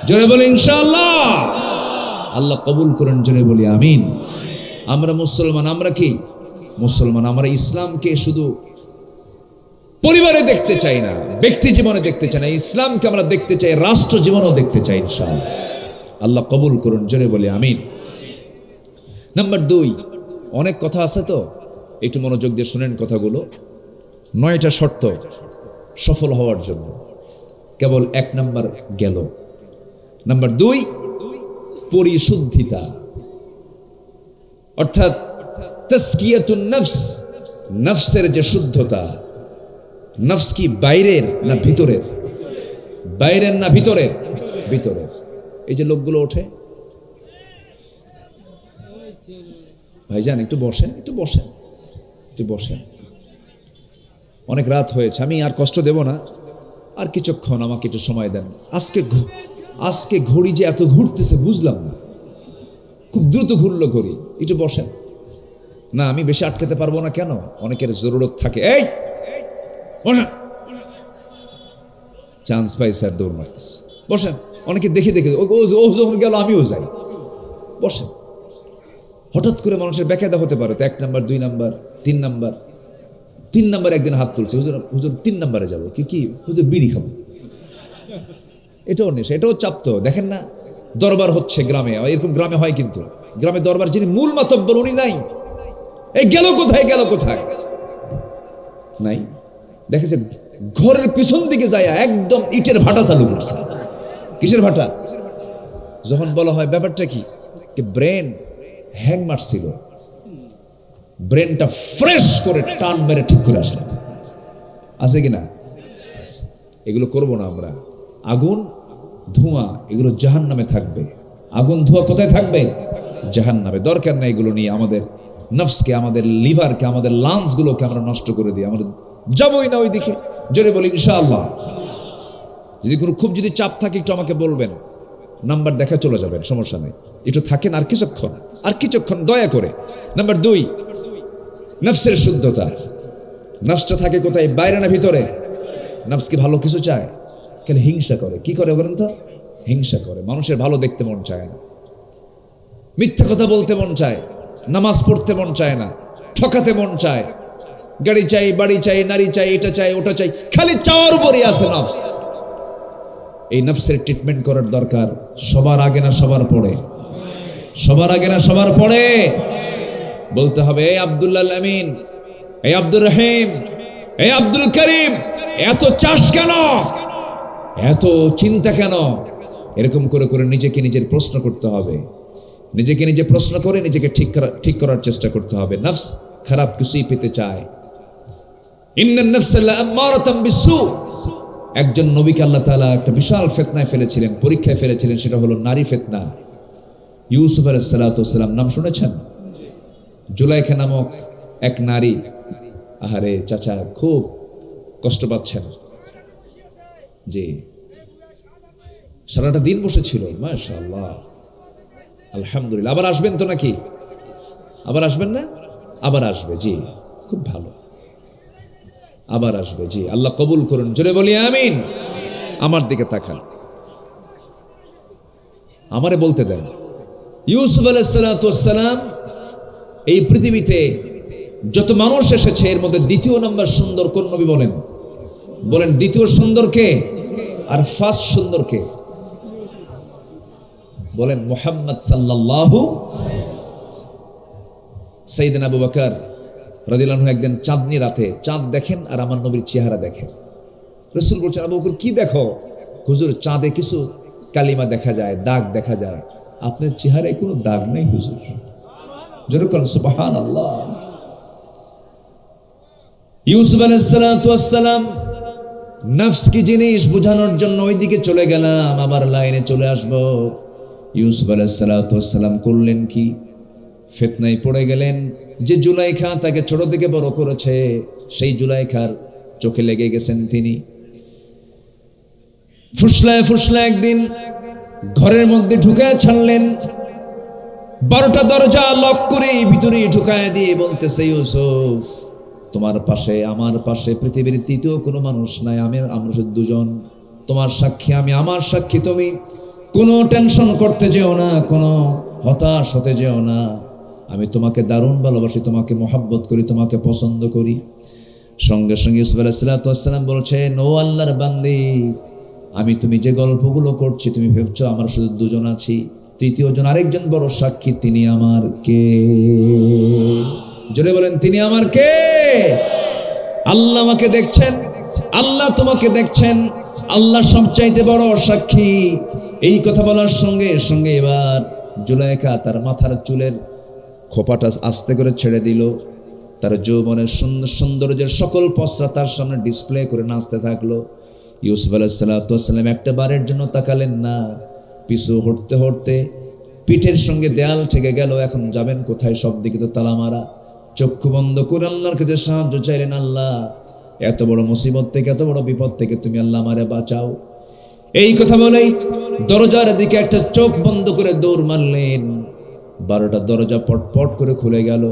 জোরে বলি ইনশাআল্লাহ। আল্লাহ কবুল করেন, জোরে বলি আমিন। আমরা মুসলমান। আমরা কি মুসলমান? আমরা ইসলামকে শুধু পরিবারে দেখতে চাই না, ব্যক্তি জীবনে দেখতে চাই না, ইসলামকে আমরা দেখতে চাই রাষ্ট্র জীবনেও দেখতে চাই ইনশাআল্লাহ। আল্লাহ কবুল করুন, জোরে বলি আমিন। নাম্বার 2, অনেক কথা আছে তো, একটু মনোযোগ দিয়ে শুনেন কথাগুলো। 9টা শর্ত সফল হওয়ার জন্য, কেবল 1 নাম্বার গেল। নাম্বার 2, পরিশুদ্ধিতা, অর্থাৎ তাসকিয়াতুন নফস, নফসের যে শুদ্ধতা। নফস কি বাইরের না ভিতরের? বাইরের না ভিতরের? ভিতরের। এই যে লোকগুলো ওঠে, ভাইজান একটু বসেন, একটু বসেন, একটু বসেন। অনেক রাত হয়েছে, আমি আর কষ্ট দেব না, আর কিছুক্ষণ আমাকে একটু সময় দেন। আজকে ঘড়ি যে এত ঘুরতেছে বুঝলাম না, খুব দ্রুত ঘুরলো ঘড়ি। একটু বসেন না, আমি বেশি আটকাতে পারবো না। কেন? অনেকের জরুরত থাকে। এই বসেন, চান্স পাই স্যার, দৌড় মারতেছে। বসেন। অনেকে দেখে দেখে ও যখন গেল আমিও যাই। বসেন। হঠাৎ করে মানুষের বেকায়দা হতে পারে তো। 1 নাম্বার, 2 নাম্বার, 3 নাম্বার। 3 নাম্বার একদিন হাত তুলছে, হুজুর 3 নাম্বারে যাবো। কি হুজুর বিড়ি খাবো। এটাও নেশা, এটাও চাপ। তো দেখেন না, দরবার হচ্ছে গ্রামে, এরকম গ্রামে হয়, কিন্তু গ্রামে দরবার যিনি মূল মাতব্বর উনি নাই। এই গেল কোথায়, গেল কোথায় নাই। দেখেছে ঘরের পিছন দিকে যায় একদম ইটের ভাটা চালু করছে। কিসের ভাটা? যখন বলা হয় ব্যাপারটা কি, ব্রেন হ্যাং মারছিল, ব্রেনটা ফ্রেশ করে টান মেরে ঠিক করে আসলাম। আছে কিনা? এগুলো করব না আমরা। আগুন ধোঁয়া এগুলো জাহান্নামে থাকবে। আগুন ধোঁয়া কোথায় থাকবে? জাহান্নামে। দরকার নাই এগুলো নিয়ে আমাদের নফসকে, আমাদের লিভারকে, আমাদের লাংসগুলোকে আমরা নষ্ট করে দিই। আমরা যাবই না ওই দিকে। জোরে বলি ইনশাআল্লাহ। যদি কোনো খুব যদি চাপ থাকে একটু আমাকে বলবেন, নাম্বার দেখা চলে যাবেন, সমস্যা নেই। একটু থাকেন আর কিছুক্ষণ দয়া করে। নাম্বার 2, নফসের শুদ্ধতা। নফসটা থাকে কোথায়? বাইরে না ভিতরে? নফস কি ভালো কিছু চায়? কেন হিংসা করে? কি করে বলেন তো? হিংসা করে। মানুষের ভালো দেখতে মন চায় না, মিথ্যা কথা বলতে মন চায়, নামাজ পড়তে মন চায় না, ঠকাতে মন চায়, গাড়ি চাই, বাড়ি চাই, নারী চাই, এটা চাই, ওটা চাই, খালি চাওয়ার উপরই আছে নফস। এই নফসের ট্রিটমেন্ট করার দরকার। সবার আগে না সবার পরে? সবার আগে না সবার পরে? বলতে হবে, এই আব্দুল্লাহ আমিন, এই আব্দুর রহিম, এই আব্দুল করিম, এত চাষ কেন, এত চিন্তা কেন? এরকম করে করে নিজেকে নিজের প্রশ্ন করতে হবে। নিজেকে নিজে প্রশ্ন করে নিজেকে ঠিক করার চেষ্টা করতে হবে। নফস খারাপ কিছুই পেতে চায়। ইন্নান নাফসা লাআম্মারাতাম বিসসু। একজন নবীকে আল্লাহ তাআলা একটা বিশাল ফিতনায় ফেলেছিলেন, পরীক্ষায় ফেলেছিলেন। সেটা হলো নারী ফিতনা। ইউসুফ আলাইহিস সালাতু ওয়াস সালাম নাম শুনেছেন? জুলাইখা নামক এক নারী আহারে চাচা খুব কষ্ট পাচ্ছেন, জি সারাটা দিন বসেছিল, মাশাআল্লাহ আলহামদুলিল্লাহ। আবার আসবেন তো নাকি? আবার আসবেন না? আবার আসবে, জি খুব ভালো, আবার আসবে, জি আল্লাহ কবুল করুন, জোরে বলি আমিন। আমার দিকে তাকান, আমারে বলতে দেন। ইউসুফ আলাইহিস সালাতু ওয়াস সালাম এই পৃথিবীতে যত মানুষ এসেছে এর মধ্যে দ্বিতীয় নাম্বার সুন্দর কোন নবী বলেন? বলেন দ্বিতীয় সুন্দর কে আর ফার্স্ট সুন্দর কে? বলেন মুহাম্মদ সাল্লাল্লাহু। সাইয়েদনা আবু বকর রাদিয়াল্লাহু আনহু একদিন চাঁদনি রাতে চাঁদ দেখেন আর আমার নবীর চেহারা দেখেন। রাসূল বলছেন, আবু বকর কি দেখো? হুজুর চাঁদে কিছু কালিমা দেখা যায়, দাগ দেখা যায়, আপনার চেহারায় কোনো দাগ নেই হুজুর। জোরে বলেন সুবহানাল্লাহ। ইউসুফ আলাইহিস সালাতু ওয়াস সালাম নফস কি জিনিস বোঝানোর জন্য ওইদিকে চলে গেলাম, আবার লাইনে চলে আসব। ইউসুফ আলাইহিস সালাতু ওয়াস সালাম করলেন কি? ফিতনায় পড়ে গেলেন। যে জুলাইখা তাকে ছোট থেকে বড় করেছে সেই জুলাইখার চোখে লেগে গেছেন তিনি। ফুসলায় ফুসলায় একদিন ঘরের মধ্যে ঢুকায় ছাড়লেন, 12টা দরজা লক করে ভিতরে ঢুকায় দিয়ে বলতেছে, ইউসুফ তোমার পাশে আমার পাশে পৃথিবীর তৃতীয় কোনো মানুষ নাই, আমরা শুধু দুজন, তোমার সাক্ষী আমি, আমার সাক্ষী তুমি, কোনো টেনশন করতে যেও না, কোনো হতাশ হতে যেও না, আমি তোমাকে দারুণ ভালোবাসি, তোমাকে মহব্বত করি, তোমাকে পছন্দ করি। সঙ্গে সঙ্গে ইউসুফ আলাইহিস সালাম বলছেন, ও আল্লাহর বান্দি, আমি তুমি যে গল্পগুলো করছি তুমি ভেবছো আমরা শুধু দুজন আছি, তৃতীয় জন আরেকজন বড় সাক্ষী, তিনি আমার কে? জোরে বলেন তিনি আমার কে? আল্লাহ আমাকে দেখছেন, আল্লাহ তোমাকে দেখছেন, আল্লাহ সবচাইতে বড় সাক্ষী। এই কথা বলার সঙ্গে সঙ্গে এবার জুলাইখা তার মাথার চুলের খোপাটা আস্তে করে ছেড়ে দিল, তার যৌবনের সৌন্দর্যের সকল পসরা তার সামনে ডিসপ্লে করে নাচতে থাকলো। ইউসুফ আলাইহিস সালাম একটা বারের জন্য তাকালেন না, পিছু হটতে হটতে পিঠের সঙ্গে দেয়াল ঠেকে গেল, এখন যাবেন কোথায়? সব দিকে তো তালা মারা। চক্ষু বন্ধ করে আল্লাহর কাছে সাহায্য চাইলেন, আল্লাহ এত বড় মুসিবত থেকে, এত বড় বিপদ থেকে তুমি আল্লাহ আমারে বাঁচাও। এই কথা বলেই দরজার দিকে একটা চোখ বন্ধ করে দৌড় মারলেন। 12টা দরজা পটপট করে খুলে গেল।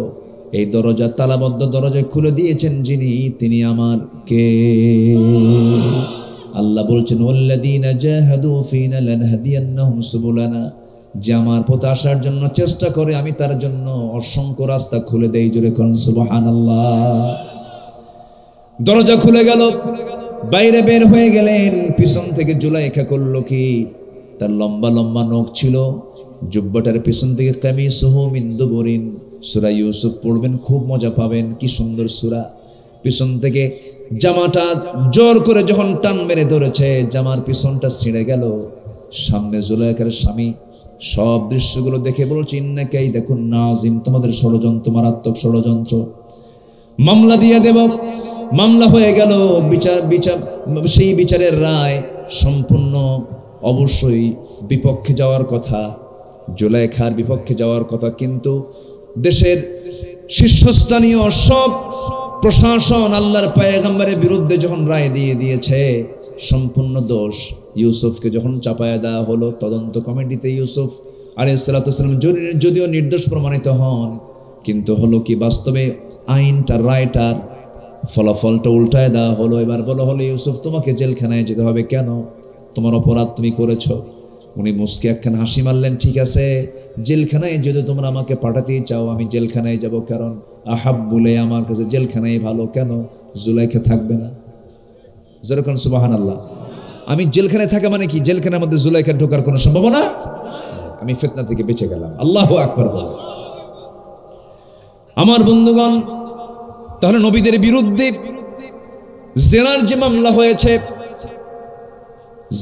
এই দরজা তালাবদ্ধ দরজা খুলে দিয়েছেন যিনি, তিনি আমার কে? আল্লাহ বলছেন, ওয়াল্লাযীনা জাহাদু ফীনা লানহাদিয়ান্নাহুম সুবুলানা, যে আমার পথে আসার জন্য চেষ্টা করে আমি তার জন্য অসংখ্য রাস্তা খুলে দেই। জোরে কোন সুবহানাল্লাহ। দরজা খুলে গেল, বাইরে বের হয়ে গেলেন। পিছন থেকে জুলাইখা করলো কি? তার লম্বা লম্বা নখ ছিল, জুব্বাটার পিছন থেকে কামিসুহু মিন দুবুরিন। সূরা ইউসুফ পড়বেন, খুব মজা পাবেন, কি সুন্দর সূরা। পিছন থেকে জামাটা জোর করে যখন টান মেরে ধরেছে, জামার পিছনটা ছিঁড়ে গেল। সামনে জুলাইখার স্বামী সব দৃশ্যগুলো দেখে বলছে, ইন্না কাইদাকুন নাযিম, তোমাদের ষড়যন্ত্র মারাত্মক ষড়যন্ত্র, মামলা দিয়ে দেব। মামলা হয়ে গেল। বিচার সেই বিচারের রায় সম্পূর্ণ অবশ্যই বিপক্ষে যাওয়ার কথা, জুলাইখার বিপক্ষে যাওয়ার কথা, কিন্তু দেশের শীর্ষস্থানীয় সব প্রশাসন আল্লাহর পয়গম্বরের বিরুদ্ধে যখন রায় দিয়ে দিয়েছে, সম্পূর্ণ দোষ ইউসুফকে যখন চাপায়া দেওয়া হলো, তদন্ত কমিটিতে ইউসুফ আলাইহিস সালাম যদিও নির্দোষ প্রমাণিত হন, কিন্তু হলো কি বাস্তবে আইনটা রায়টার ফলাফলটা উল্টায় দেওয়া হলো। এবার বলা হলো, ইউসুফ তোমাকে জেলখানায় যেতে হবে। কেন? তোমার অপরাধ তুমি করেছ। উনি মুস্কি একখান হাসি মারলেন, ঠিক আছে জেলখানায় যদি তোমরা আমাকে পাঠাতেই চাও আমি জেলখানায় যাব, কারণ আহাব বলে আমার কাছে জেলখানায় ভালো। কেন? জুলাইখা থাকবে না। যেরকম সুবহানাল্লাহ। আমি জেলখানায় থাকা মানে কি? জেলখানার মধ্যে জুলাইখা ঢোকার কোনো সম্ভাবনা, আমি ফিতনা থেকে বেঁচে গেলাম। আল্লাহু আকবার বল। আমার বন্ধুগণ, তাহলে নবীদের বিরুদ্ধে জেনার যে মামলা হয়েছে,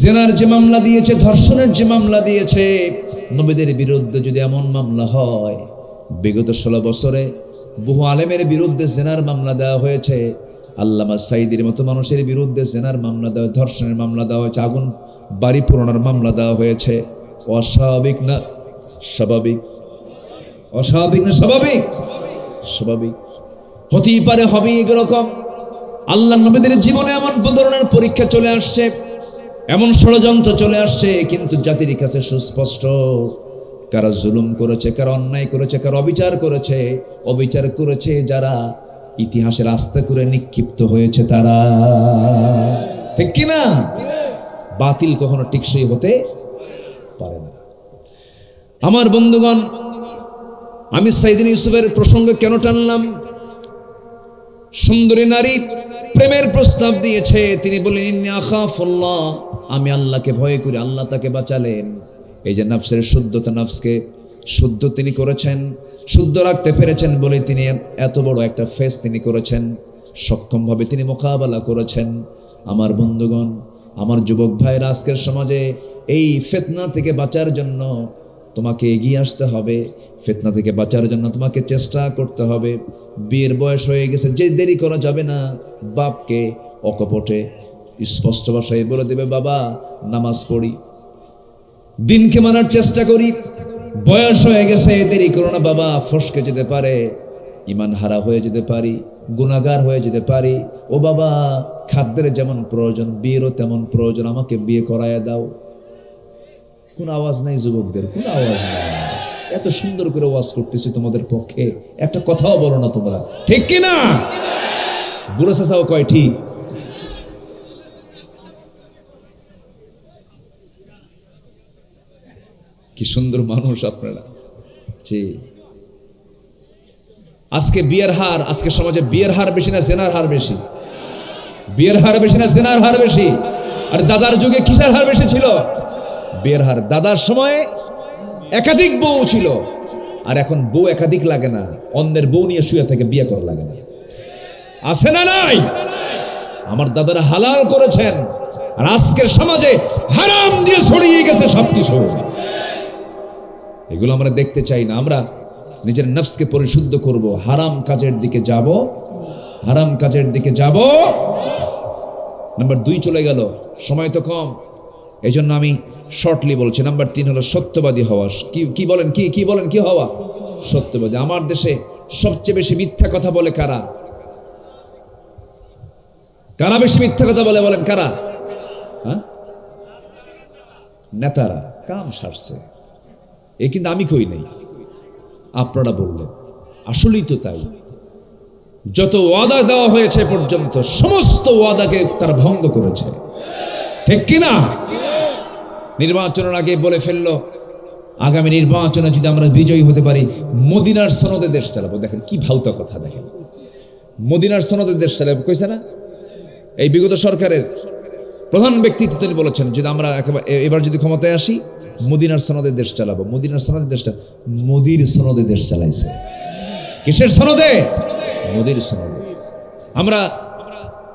জেনার যে মামলা দিয়েছে, ধর্ষণের যে মামলা দিয়েছে, নবীদের বিরুদ্ধে যদি এমন মামলা হয়, বিগত 16 বছরে বহু আলেমের বিরুদ্ধে জেনার মামলা দেওয়া হয়েছে। আল্লামা সাইদির মতো মানুষের বিরুদ্ধে জেনার মামলা দেওয়া, ধর্ষণের মামলা দেওয়া হয়েছে, আগুন বাড়ি পোড়ানোর মামলা দেওয়া হয়েছে। অস্বাভাবিক না স্বাভাবিক? অস্বাভাবিক না স্বাভাবিক? স্বাভাবিক। হতেই পারে হবে এরকম। আল্লাহ নবীদের জীবনে এমন ধরনের পরীক্ষা চলে আসছে, এমন ষড়যন্ত্র চলে আসছে, কিন্তু জাতির কাছে সুস্পষ্ট কারা জুলুম করেছে, কারা অন্যায় করেছে, কারা অবিচার করেছে। অবিচার করেছে যারা ইতিহাসের আস্থা করে নিক্ষিপ্ত হয়েছে তারা, ঠিক কিনা? বাতিল কখনো টিকসই হতে পারে না। আমার বন্ধুগণ, আমি সাইয়েদনা ইউসুফের প্রসঙ্গে কেন টানলাম? সুন্দরী নারী প্রেমের প্রস্তাব দিয়েছে, তিনি বললেন ইন্নী আখাফুল্লাহ, আমি আল্লাহকে ভয় করি। আল্লাহ তাকে বাঁচালেন। এই যে নফসের শুদ্ধতা, নফসকে শুদ্ধ তিনি করেছেন, শুদ্ধ রাখতে পেরেছেন বলে তিনি এত বড় একটা ফেস তিনি করেছেন, সক্ষমভাবে তিনি মোকাবেলা করেছেন। আমার বন্ধুগণ, আমার যুবক ভাইরা, আজকের সমাজে এই ফিতনা থেকে বাঁচার জন্য তোমাকে এগিয়ে আসতে হবে। ফিতনা থেকে বাঁচার জন্য তোমাকে চেষ্টা করতে হবে। বিয়ের বয়স হয়ে গেছে, যে দেরি করা যাবে না। বাপকে অকপটে স্পষ্ট ভাষায় বলে দেবে, বাবা নামাজ পড়ি, দিনকে মানার চেষ্টা করি, বয়স হয়ে গেছে, দেরি করো না বাবা, ফসকে যেতে পারে, ইমান হারা হয়ে যেতে পারি, গুনাহগার হয়ে যেতে পারি। ও বাবা, খাদ্যের যেমন প্রয়োজন বিয়েরও তেমন প্রয়োজন, আমাকে বিয়ে করায় দাও। কোন আওয়াজ নাই যুবকদের, কোন আওয়াজ নাই। এত সুন্দর করে ওয়াজ করতেছি তোমাদের পক্ষে, একটা কথাও বলো না তোমরা, ঠিক কিনা? বুড়ো চাচাও কয় ঠিক। কি সুন্দর মানুষ আপনারা। জি, আজকে বিয়ের হার, আজকে সমাজে বিয়ের হার বেশি না জেনার হার বেশি? বিয়ের হার বেশি না জেনার হার বেশি? আর দাদার যুগে কিসের হার বেশি ছিল? বিয়ের হার। দাদার সময়ে একাধিক বউ ছিল, আর এখন বউ একাধিক লাগে না, অন্যের বউ নিয়ে শুয়ে থেকে বিয়ে করা লাগে না। আছে না নাই? আমার দাদারা হালাল করেছেন, আর আজকের সমাজে হারাম দিয়ে ছড়িয়ে গেছে সবকিছু। এগুলো আমরা দেখতে চাই না। আমরা নিজের নফসকে পরিশুদ্ধ করব, হারাম কাজের দিকে যাব, হারাম কাজের দিকে যাব। নাম্বার 2 চলে গেল, সময় তো কম, এই জন্য আমি শর্টলি বলছি। নাম্বার 3 হলো সত্যবাদী হওয়া। কি বলেন, কি বলেন, কি হওয়া? সত্যবাদী। আমার দেশে সবচেয়ে বেশি মিথ্যা কথা বলে কারা? কারা বেশি মিথ্যা কথা বলে বলেন? কারা? হ্যাঁ, নেতারা। কাম সারছে। এ কিন্তু আমি কই নাই, আপনারা বললেন। আসলেই তো তাই। যত ওয়াদা দেওয়া হয়েছে পর্যন্ত সমস্ত ওয়াদাকে তারা ভঙ্গ করেছে, ঠিক কিনা? নির্বাচনের আগে বলে ফেললো, আগামী নির্বাচনে যদি আমরা বিজয়ী হতে পারি মদিনার সনদে দেশ চালাবো। দেখেন কি ভাউতা কথা, দেখেন মদিনার সনদে দেশ চালাবো কইছে না? এই বিগত সরকারের প্রধান ব্যক্তিত্ব তিনি বলেছেন, যদি আমরা এবার যদি ক্ষমতায় আসি মদিনার সনদে দেশ চালাবো। মদিনার সনদে দেশটা, মোদির সনদে দেশ চালাইছে। কিসের সনদে? মোদির সনদে। আমরা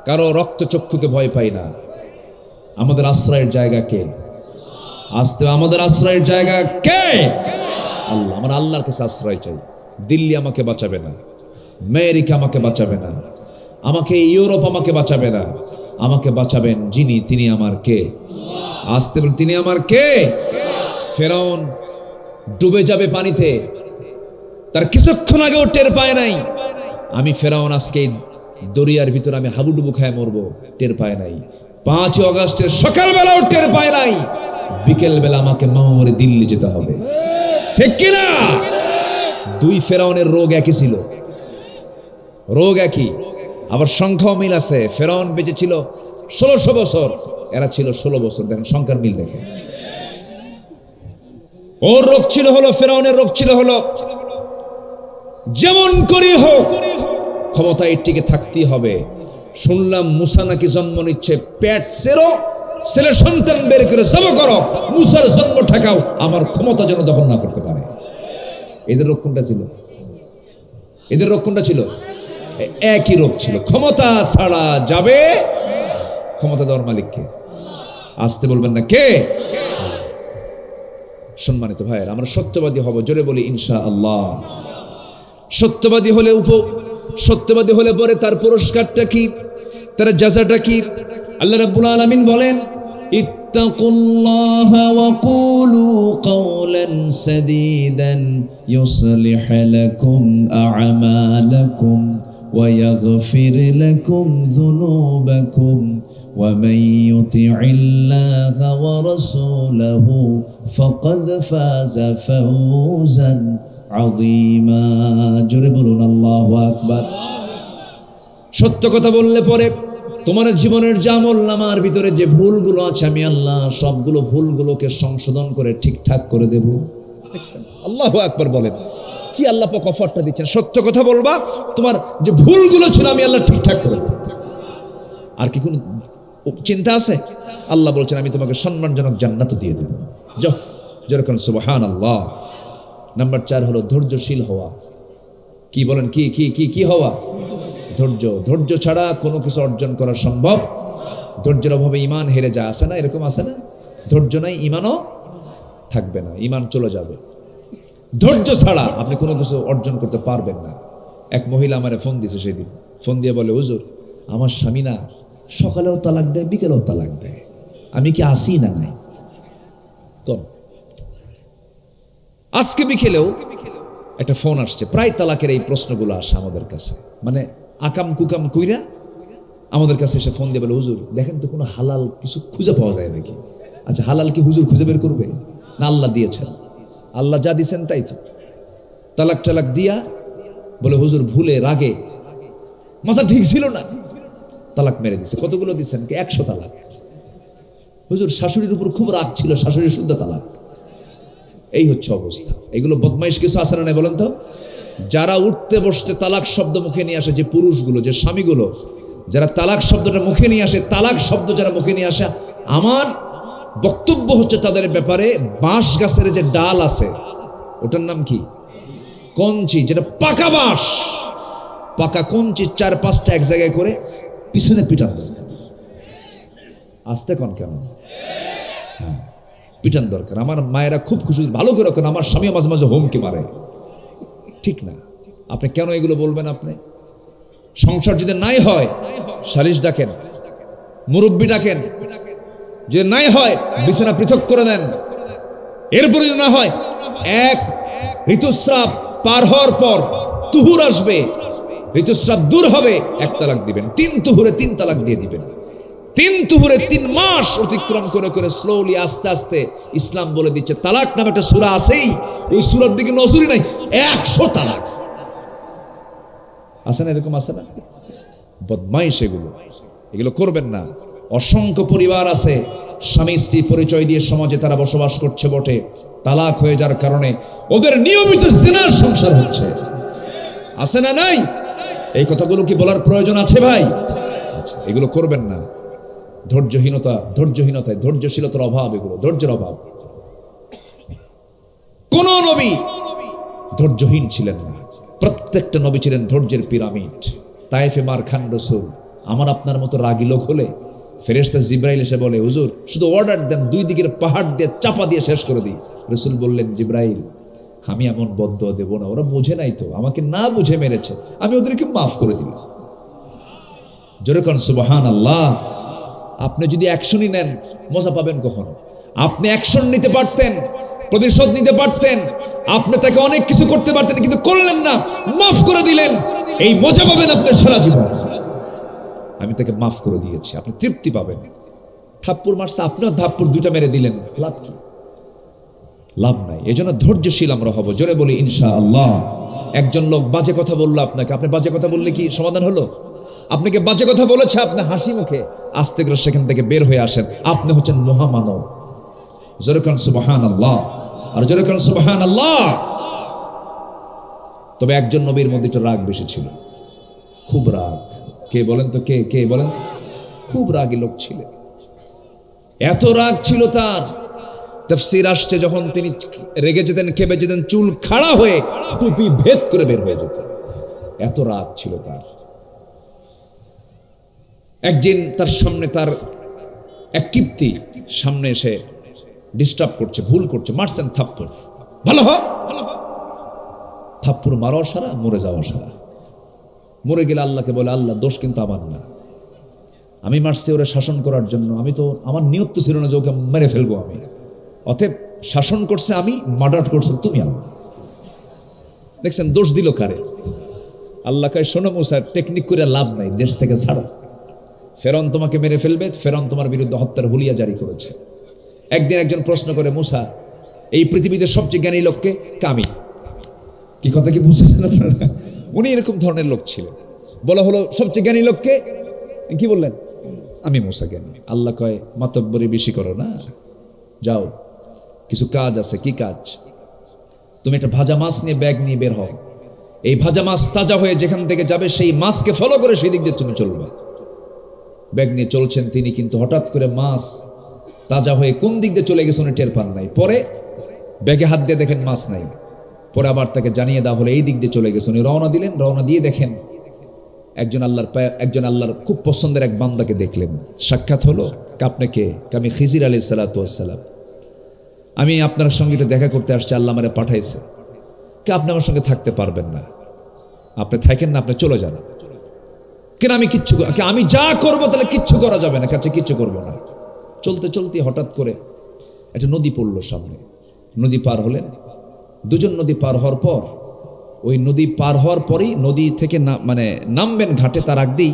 কারো রক্তচক্ষুকে ভয় পাই না। আমাদের আশ্রয়ের জায়গা কে? আসতে আমাদের আশ্রয়ের জায়গা কে? আল্লাহ। আমরা আল্লাহর কাছে আশ্রয় চাই। দিল্লি আমাকে বাঁচাবে না, আমেরিকা আমাকে বাঁচাবে না, আমাকে ইউরোপ আমাকে বাঁচাবে না। আমাকে বাঁচাবেন যিনি, তিনি আমার কে? আসতে বলেন, তিনি আমার কে? ফেরাউন ডুবে যাবে পানিতে, তার কিছুক্ষণ আগেও টের পায় নাই। আমি ফেরাউন আজকে দরিয়ার ভিতরে আমি হাবুডুবু খায় মরবো, টের পায় নাই। 5 আগস্টের সকালবেলাও টের পায় নাই। বিকেল বেলা আমাকে মামরে দিল্লি যেতে হবে, ঠিক কিনা? 2 ফেরাউনের রোগ একই ছিল, রোগ একই, আবার সংখ্যাও মিল আছে। ফেরাউন বেঁচে ছিল 1600 বছর, এরা ছিল 16 বছর। দেখেন সংখ্যার মিল দেখেন। ওর রোগ ছিল হলো, ফেরাউনের রোগ ছিল হলো যেমন করি হোক ক্ষমতায় টিকে থাকতেই হবে। শুনলাম মুসা নাকি জন্ম নিচ্ছে, পেট সেরো, ছেলে সন্তান বের করে জমা করো, মুসার জন্ম ঠেকাও, আমার ক্ষমতা যেন দখল না করতে পারে। এদের রোগ কোনটা ছিল? এদের রোগ কোনটা ছিল? একই রোগ ছিল। ক্ষমতা ছাড়া যাবে, ক্ষমতা দেওয়ার মালিককে। আসতে বলবেন না কে? সম্মানিত ভাইয়ের, আমরা সত্যবাদী হব, জোরে বলি ইনশাআল্লাহ। সত্যবাদী হলে পরে তার পুরস্কারটা কি, তার জাযাটা কি? আল্লাহ রাব্বুল আলামিন বলেন, ইত্তাকুল্লাহা ওয়া কুলু কাওলান সাদীদান ইউসলিহ লাকুম আ'মালাকুম ويغفر لكم ذنوبكم ومن يطع الله ورسوله فقد فاز فوزا عظيما জোরে বলুন আল্লাহু আকবার। সত্য কথা বললে পরে তোমার জীবনের যে আমলনামার ভিতরে যে ভুলগুলো আছে আমি আল্লাহ সবগুলো ভুলগুলোকে সংশোধন করে ঠিকঠাক করে দেব। দেখছেন আল্লাহু আকবার বলেন, কি আল্লাহ পাক অফারটা দিচ্ছেন। সত্য কথা বলবা, তোমার যে ভুলগুলো ছিল আমি আল্লাহ ঠিকঠাক করে দেব। আর কি কোনো চিন্তা আছে? আল্লাহ বলছেন আমি তোমাকে সম্মানজনক জান্নাত দিয়ে দেব। যাও যেরকম সুবহানাল্লাহ। নাম্বার 4 হলো ধৈর্যশীল হওয়া। কি বলেন? কি কি কি কি হওয়া? ধৈর্য। ধৈর্য ছাড়া কোনো কিছু অর্জন করা সম্ভব। ধৈর্যের অভাবে ঈমান হেরে যায়, আছে না? এরকম আছে না? ধৈর্য নাই, ঈমানও থাকবে না, ঈমান চলে যাবে। ধৈর্য ছাড়া আপনি কোনো কিছু অর্জন করতে পারবেন না। এক মহিলা আমারে ফোন দিয়েছে সেদিন, ফোন দিয়ে বলে, হুজুর আমার স্বামী না সকালেও তালাক দেয়, বিকেলেও তালাক দেয়, আমি কি আসি না নাই? কম আজকে বিকেলেও একটা ফোন আসছে, প্রায় তালাকের এই প্রশ্নগুলো আসে আমাদের কাছে, মানে আকাম কুকাম কইরা আমাদের কাছে এসে ফোন দিয়ে বলে, হুজুর দেখেন তো কোনো হালাল কিছু খুঁজে পাওয়া যায় নাকি? আচ্ছা হালাল কি হুজুর খুঁজে বের করবে না আল্লাহ দিয়েছেন? আল্লাহ যা দিয়েছেন তাই তো। তালাক টালাক দিয়া বলে হুজুর ভুলে রাগে মাথা ঠিক ছিল না, তালাক মেরে দিছে। কতগুলো দিচ্ছেন? 100 তালাক। হুজুর শাশুড়ির উপর খুব রাগ ছিল, শাশুড়ির শুদ্ধ তালাক। এই হচ্ছে অবস্থা। এগুলো বদমাইশ কিছু আছে না নাই বলেন তো? যারা উঠতে বসতে তালাক শব্দ মুখে নিয়ে আসে, যে পুরুষগুলো, যে স্বামীগুলো, যারা তালাক শব্দটা মুখে নিয়ে আসে, তালাক শব্দ যারা মুখে নিয়ে আসে, আমার বক্তব্য হচ্ছে তাদের ব্যাপারে বাঁশ গাছের যে ডাল আছে ওটার নাম কি? কঞ্চি, যেটা পাকা বাঁশ, পাকা কঞ্চি 4-5টা এক জায়গায় করে পিছনে পিটান দরকার। আসতে কন কেমন? হ্যাঁ পিটান দরকার। আমার মায়েরা খুব খুশি, ভালো করে রাখেন। আমার স্বামী মাঝে মাঝে হোমকে মারে, ঠিক না। আপনি কেন এগুলো বলবেন? আপনি সংসার যদি নাই হয় সালিশ ডাকেন, মুরব্বী ডাকেন, যে নাই হয় বিছানা পৃথক করে দেন। এরপরে যদি না হয়, এক ঋতুস্রাব পার হওয়ার পর তুহুর আসবে, ঋতুস্রাব দূর হবে, 1 তালাক দিবেন। 3 তুহুরে 3 তালাক দিয়ে দিবেন। 3 তুহুরে 3 মাস অতিক্রম করে করে স্লোলি আস্তে আস্তে ইসলাম বলে দিচ্ছে, তালাক নামে একটা সূরা আছেই, ওই সূরার দিকে নজরই নাই, 100 তালাক আছে না? এরকম আছে না? বদমাইশ এগুলো, এগুলো করবেন না। অসংখ্য পরিবার আছে স্বামী স্ত্রী পরিচয় দিয়ে সমাজে তারা বসবাস করছে বটে, তালাক হয়ে যাওয়ার কারণে ওদের নিয়মিত জিনার সংসার হচ্ছে, আছে না নাই? এই কথাগুলো কি বলার প্রয়োজন আছে ভাই? এগুলো করবেন না। ধৈর্যহীনতায় ধৈর্যশীলতার অভাব, এগুলো ধৈর্যের অভাব। কোন নবী ধৈর্যহীন ছিলেন না, প্রত্যেকটা নবী ছিলেন ধৈর্যের পিরামিড। তায়েফে মার খান রাসূল, আমার আপনার মতো রাগী লোক হলে ফেরেশতা জিব্রাইল এসে বলে, হুজুর শুধু অর্ডার দেন, 2 দিকের পাহাড় দিয়ে চাপা দিয়ে শেষ করে দিই। রাসূল বললেন, জিব্রাইল আমি এমন বদদোয়া দেব না, ওরা বুঝে নাই তো, আমাকে না বুঝে মেরেছে, আমি ওদেরকে মাফ করে দিলাম। জোরে কোন সুবহানাল্লাহ। আপনি যদি অ্যাকশনই নেন মজা পাবেন কখন? আপনি অ্যাকশন নিতে পারতেন, প্রতিশোধ নিতে পারতেন, আপনি তাকে অনেক কিছু করতে পারতেন, কিন্তু করলেন না, মাফ করে দিলেন। এই মজা পাবেন আপনি সারা জীবন। আমি তাকে মাফ করে দিয়েছি, আপনি তৃপ্তি পাবেন। থাপ্পড় মারছে, আপনিও থাপ্পড় 2টা মেরে দিলেন, লাভ কি? লাভ নাই। এজন্য ধৈর্যশীল আমরা হব। জোরে বলি ইনশাআল্লাহ। একজন লোক বাজে কথা বললো আপনাকে, আপনি বাজে কথা বললে কি সমাধান হলো? আপনাকে বাজে কথা বলেছে, আপনি হাসি মুখে আস্তে করে সেখান থেকে বের হয়ে আসেন, আপনি হচ্ছেন মহামানব। জোরে কোন সুবহানাল্লাহ, আর জোরে কোন সুবহানাল্লাহ। তবে একজন নবীর মধ্যে একটু রাগ বেশি ছিল, খুব রাগ। কে বলেন তো? কে বলেন? খুব রাগী লোক ছিলেন। এত রাগ ছিল তার, তাফসীর আসছে যখন তিনি রেগে যেতেন, খেপে যেতেন, চুল খাড়া হয়ে টুপি ভেদ করে বের হয়ে যেত, এত রাগ ছিল তার। একদিন তার সামনে তার এক কিপ্তি সামনে এসে ডিস্টার্ব করছে, ভুল করছে, মারছেন থাপ্পড়। ভালো হ, থাপ্পড় মারা সারা, মরে যাওয়া সারা। মরে গেলে আল্লাহকে বলে, আল্লাহ দোষ কিন্তু আমার না, আমি মারছি ওরা শাসন করার জন্য, আমি তো আমার নিয়ত ছিল না যে ওকে মেরে ফেলবো আমি, অতএব শাসন করছে আমি, মার্ডার করছে তুমি। আল্লাহ দেখছেন দোষ দিল কারে? আল্লাহ কয় শোনো মুসা, টেকনিক করে লাভ নাই, দেশ থেকে ছাড়ো। ফেরন তোমাকে মেরে ফেলবে, ফেরন তোমার বিরুদ্ধে হত্যার হুলিয়া জারি করেছে। একদিন একজন প্রশ্ন করে, মুসা এই পৃথিবীতে সবচেয়ে জ্ঞানী লোককে? কামি। কি কথা কি বুঝতেছেন আপনারা? উনি এরকম ধরনের লোক ছিলেন। বলা হলো সবচেয়ে জ্ঞানী লোককে, কি বললেন? আমি মুসা জ্ঞানী। আল্লাহ কয় মাতব্বরি বেশি করো না, যাও কিছু কাজ আছে। কি কাজ? তুমি একটা ভাজা মাছ নিয়ে ব্যাগ নিয়ে বের হও। এই ভাজা মাছ তাজা হয়ে যেখান থেকে যাবে সেই মাছকে ফলো করে সেই দিক দিয়ে তুমি চলবে। ব্যাগ নিয়ে চলছেন তিনি, কিন্তু হঠাৎ করে মাছ তাজা হয়ে কোন দিক দিয়ে চলে গেছে উনি টের পান নাই। পরে ব্যাগে হাত দিয়ে দেখেন মাছ নাই। পরে আবার তাকে জানিয়ে দেওয়া হলো এই দিক দিয়ে চলে গেছে। উনি রওনা দিলেন, রওনা দিয়ে দেখেন একজন আল্লাহর খুব পছন্দের এক বান্দাকে দেখলেন। সাক্ষাৎ হলো, আপনাকে? আমি খিজির আলাইহিস সালাতু ওয়াস সালাম, আমি আপনার সঙ্গে একটু দেখা করতে আসছি, আল্লাহ আমারে পাঠাইছে। কে আপনি আমার সঙ্গে থাকতে পারবেন না? আপনি থাকেন না, আপনি চলে যান। কেন? আমি যা করবো তাহলে কিচ্ছু করা যাবে না। কাছে কিচ্ছু করবো না। চলতে চলতে হঠাৎ করে একটা নদী পড়লো সামনে। নদী পার হলেন। দুজন নদী পার হওয়ার পর, ওই নদী পার হওয়ার পরেই নদী থেকে নামবেন ঘাটে, তার আগেই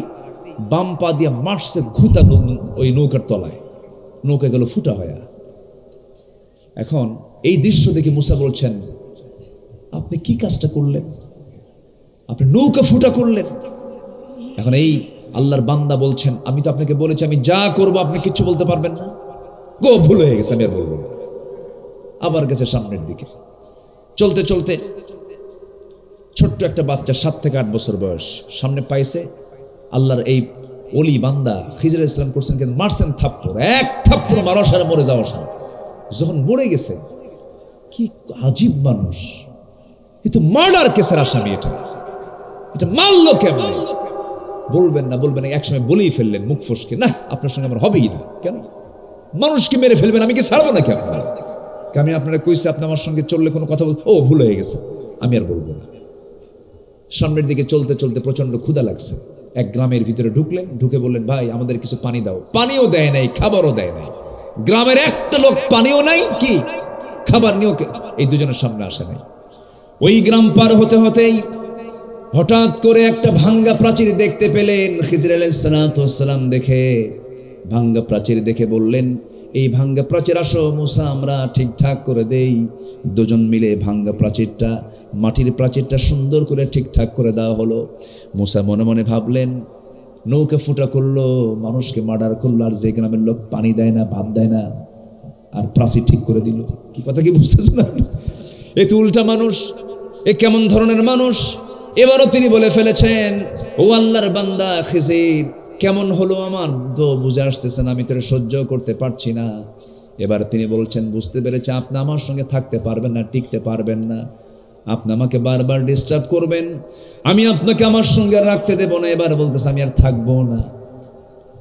বাম পা দিয়ে মারছে ঘুতা ওই নৌকার তলায়। নৌকা গেল ফুটা হয়ে। এখন এই দৃশ্য দেখে মুসা বলছেন, আপনি কি কাজটা করলেন? আপনি নৌকা ফুটা করলেন। এখন এই আল্লাহর বান্দা বলছেন, আমি তো আপনাকে বলেছি আমি যা করব আপনি কিচ্ছু বলতে পারবেন না। গো, ভুল হয়ে গেছে, আমি আর বলবো না। আবার গেছে সামনের দিকে। চলতে চলতে ছোট্ট একটা বাচ্চা 7 থেকে 8 বছর বয়স সামনে পাইছে। আল্লাহর এই ওলি বান্দা খিজির আলাইহিস সালাম করছেন, কিন্তু মারছেন থাপ্পড়, এক থাপ্পড় মারা সারা মরে যাওয়া সারা। যখন মরে গেছে, কি আজীব মানুষ! এ তো মার্ডার কেসের আসামি। এটা মারলো কেমন? বলবেন না, বলবেন না। একসময় বলেই ফেললেন মুখ ফসকে, না আপনার সঙ্গে আমার হবেই না। কেন? মানুষকে মেরে ফেলবেন, আমি কি ছাড়বো নাকি আপনার? আমি আপনারা কইছি আপনি আমার সঙ্গে চললে কোনো কথা বল, ও ভুল হয়ে গেছে, আমি আর বলবো না। সামনের দিকে চলতে চলতে প্রচন্ড ক্ষুধা লাগছে। এক গ্রামের ভিতরে ঢুকলেন, ঢুকে বললেন, ভাই আমাদের কিছু পানি দাও। পানিও দেয় নাই, খাবারও দেয় নাই। গ্রামের একটা লোক পানিও নাই, কি খাবার নিয়েও এই দুজনের সামনে আসে নাই। ওই গ্রাম পার হতে হতেই হঠাৎ করে একটা ভাঙ্গা প্রাচীর দেখতে পেলেন। খিজির আলাইহিস সালাতু ওয়াস সালাম দেখে, ভাঙ্গা প্রাচীর দেখে বললেন, এই ভাঙ্গা প্রাচীর আসো মুসা, আমরা ঠিকঠাক করে দেই। দুজন মিলে ভাঙ্গা প্রাচীরটা, মাটির প্রাচীরটা সুন্দর করে ঠিকঠাক করে দেওয়া হলো। মুসা মনে মনে ভাবলেন, নৌকা ফুটা করলো, মানুষকে মার্ডার করলো, আর যে গ্রামের লোক পানি দেয় না, ভাত দেয় না, আর প্রাচীর ঠিক করে দিল। কি কথা কি বুঝতেছেন না? এ তো উল্টা মানুষ, এ কেমন ধরনের মানুষ! এবারও তিনি বলে ফেলেছেন, ও আল্লাহর বান্দা খিজির, কেমন হলো আমার তো বুঝে আসতেছেন, আমি তোরে সহ্য করতে পারছি না। এবার তিনি বলছেন, বুঝতে পেরেছে আপনি আমার সঙ্গে থাকতে পারবেন না, টিকতে পারবেন না। আপনি আমাকে বারবার ডিস্টার্ব করবেন, আমি আপনাকে আমার সঙ্গে রাখতে দেব না। এবার বলতেছে, আমি আর থাকবো না,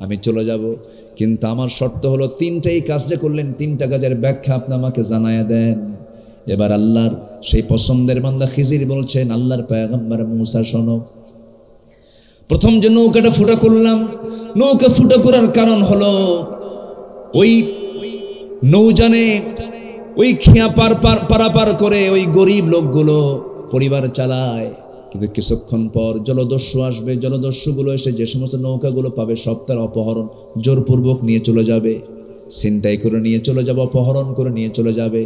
আমি চলে যাব। কিন্তু আমার শর্ত হলো, 3টাই কাজ যে করলেন, 3টা কাজের ব্যাখ্যা আপনি আমাকে জানায়া দেন। এবার আল্লাহর সেই পছন্দের বান্দা খিজির বলছেন, আল্লাহর পয়গম্বর মুসা শোনো, প্রথম যে নৌকাটা ফুটা করলাম, নৌকা ফুটা করার কারণ হলো ওই নৌজানে ওই খেয়া পারাপার করে ওই গরিব লোকগুলো পরিবার চালায়। কিন্তু কিছুক্ষণ পর জলদস্যু আসবে, জলদস্যুগুলো এসে যে সমস্ত নৌকাগুলো পাবে সব তার অপহরণ, জোরপূর্বক নিয়ে চলে যাবে, ছিনতাই করে নিয়ে চলে যাবে, অপহরণ করে নিয়ে চলে যাবে।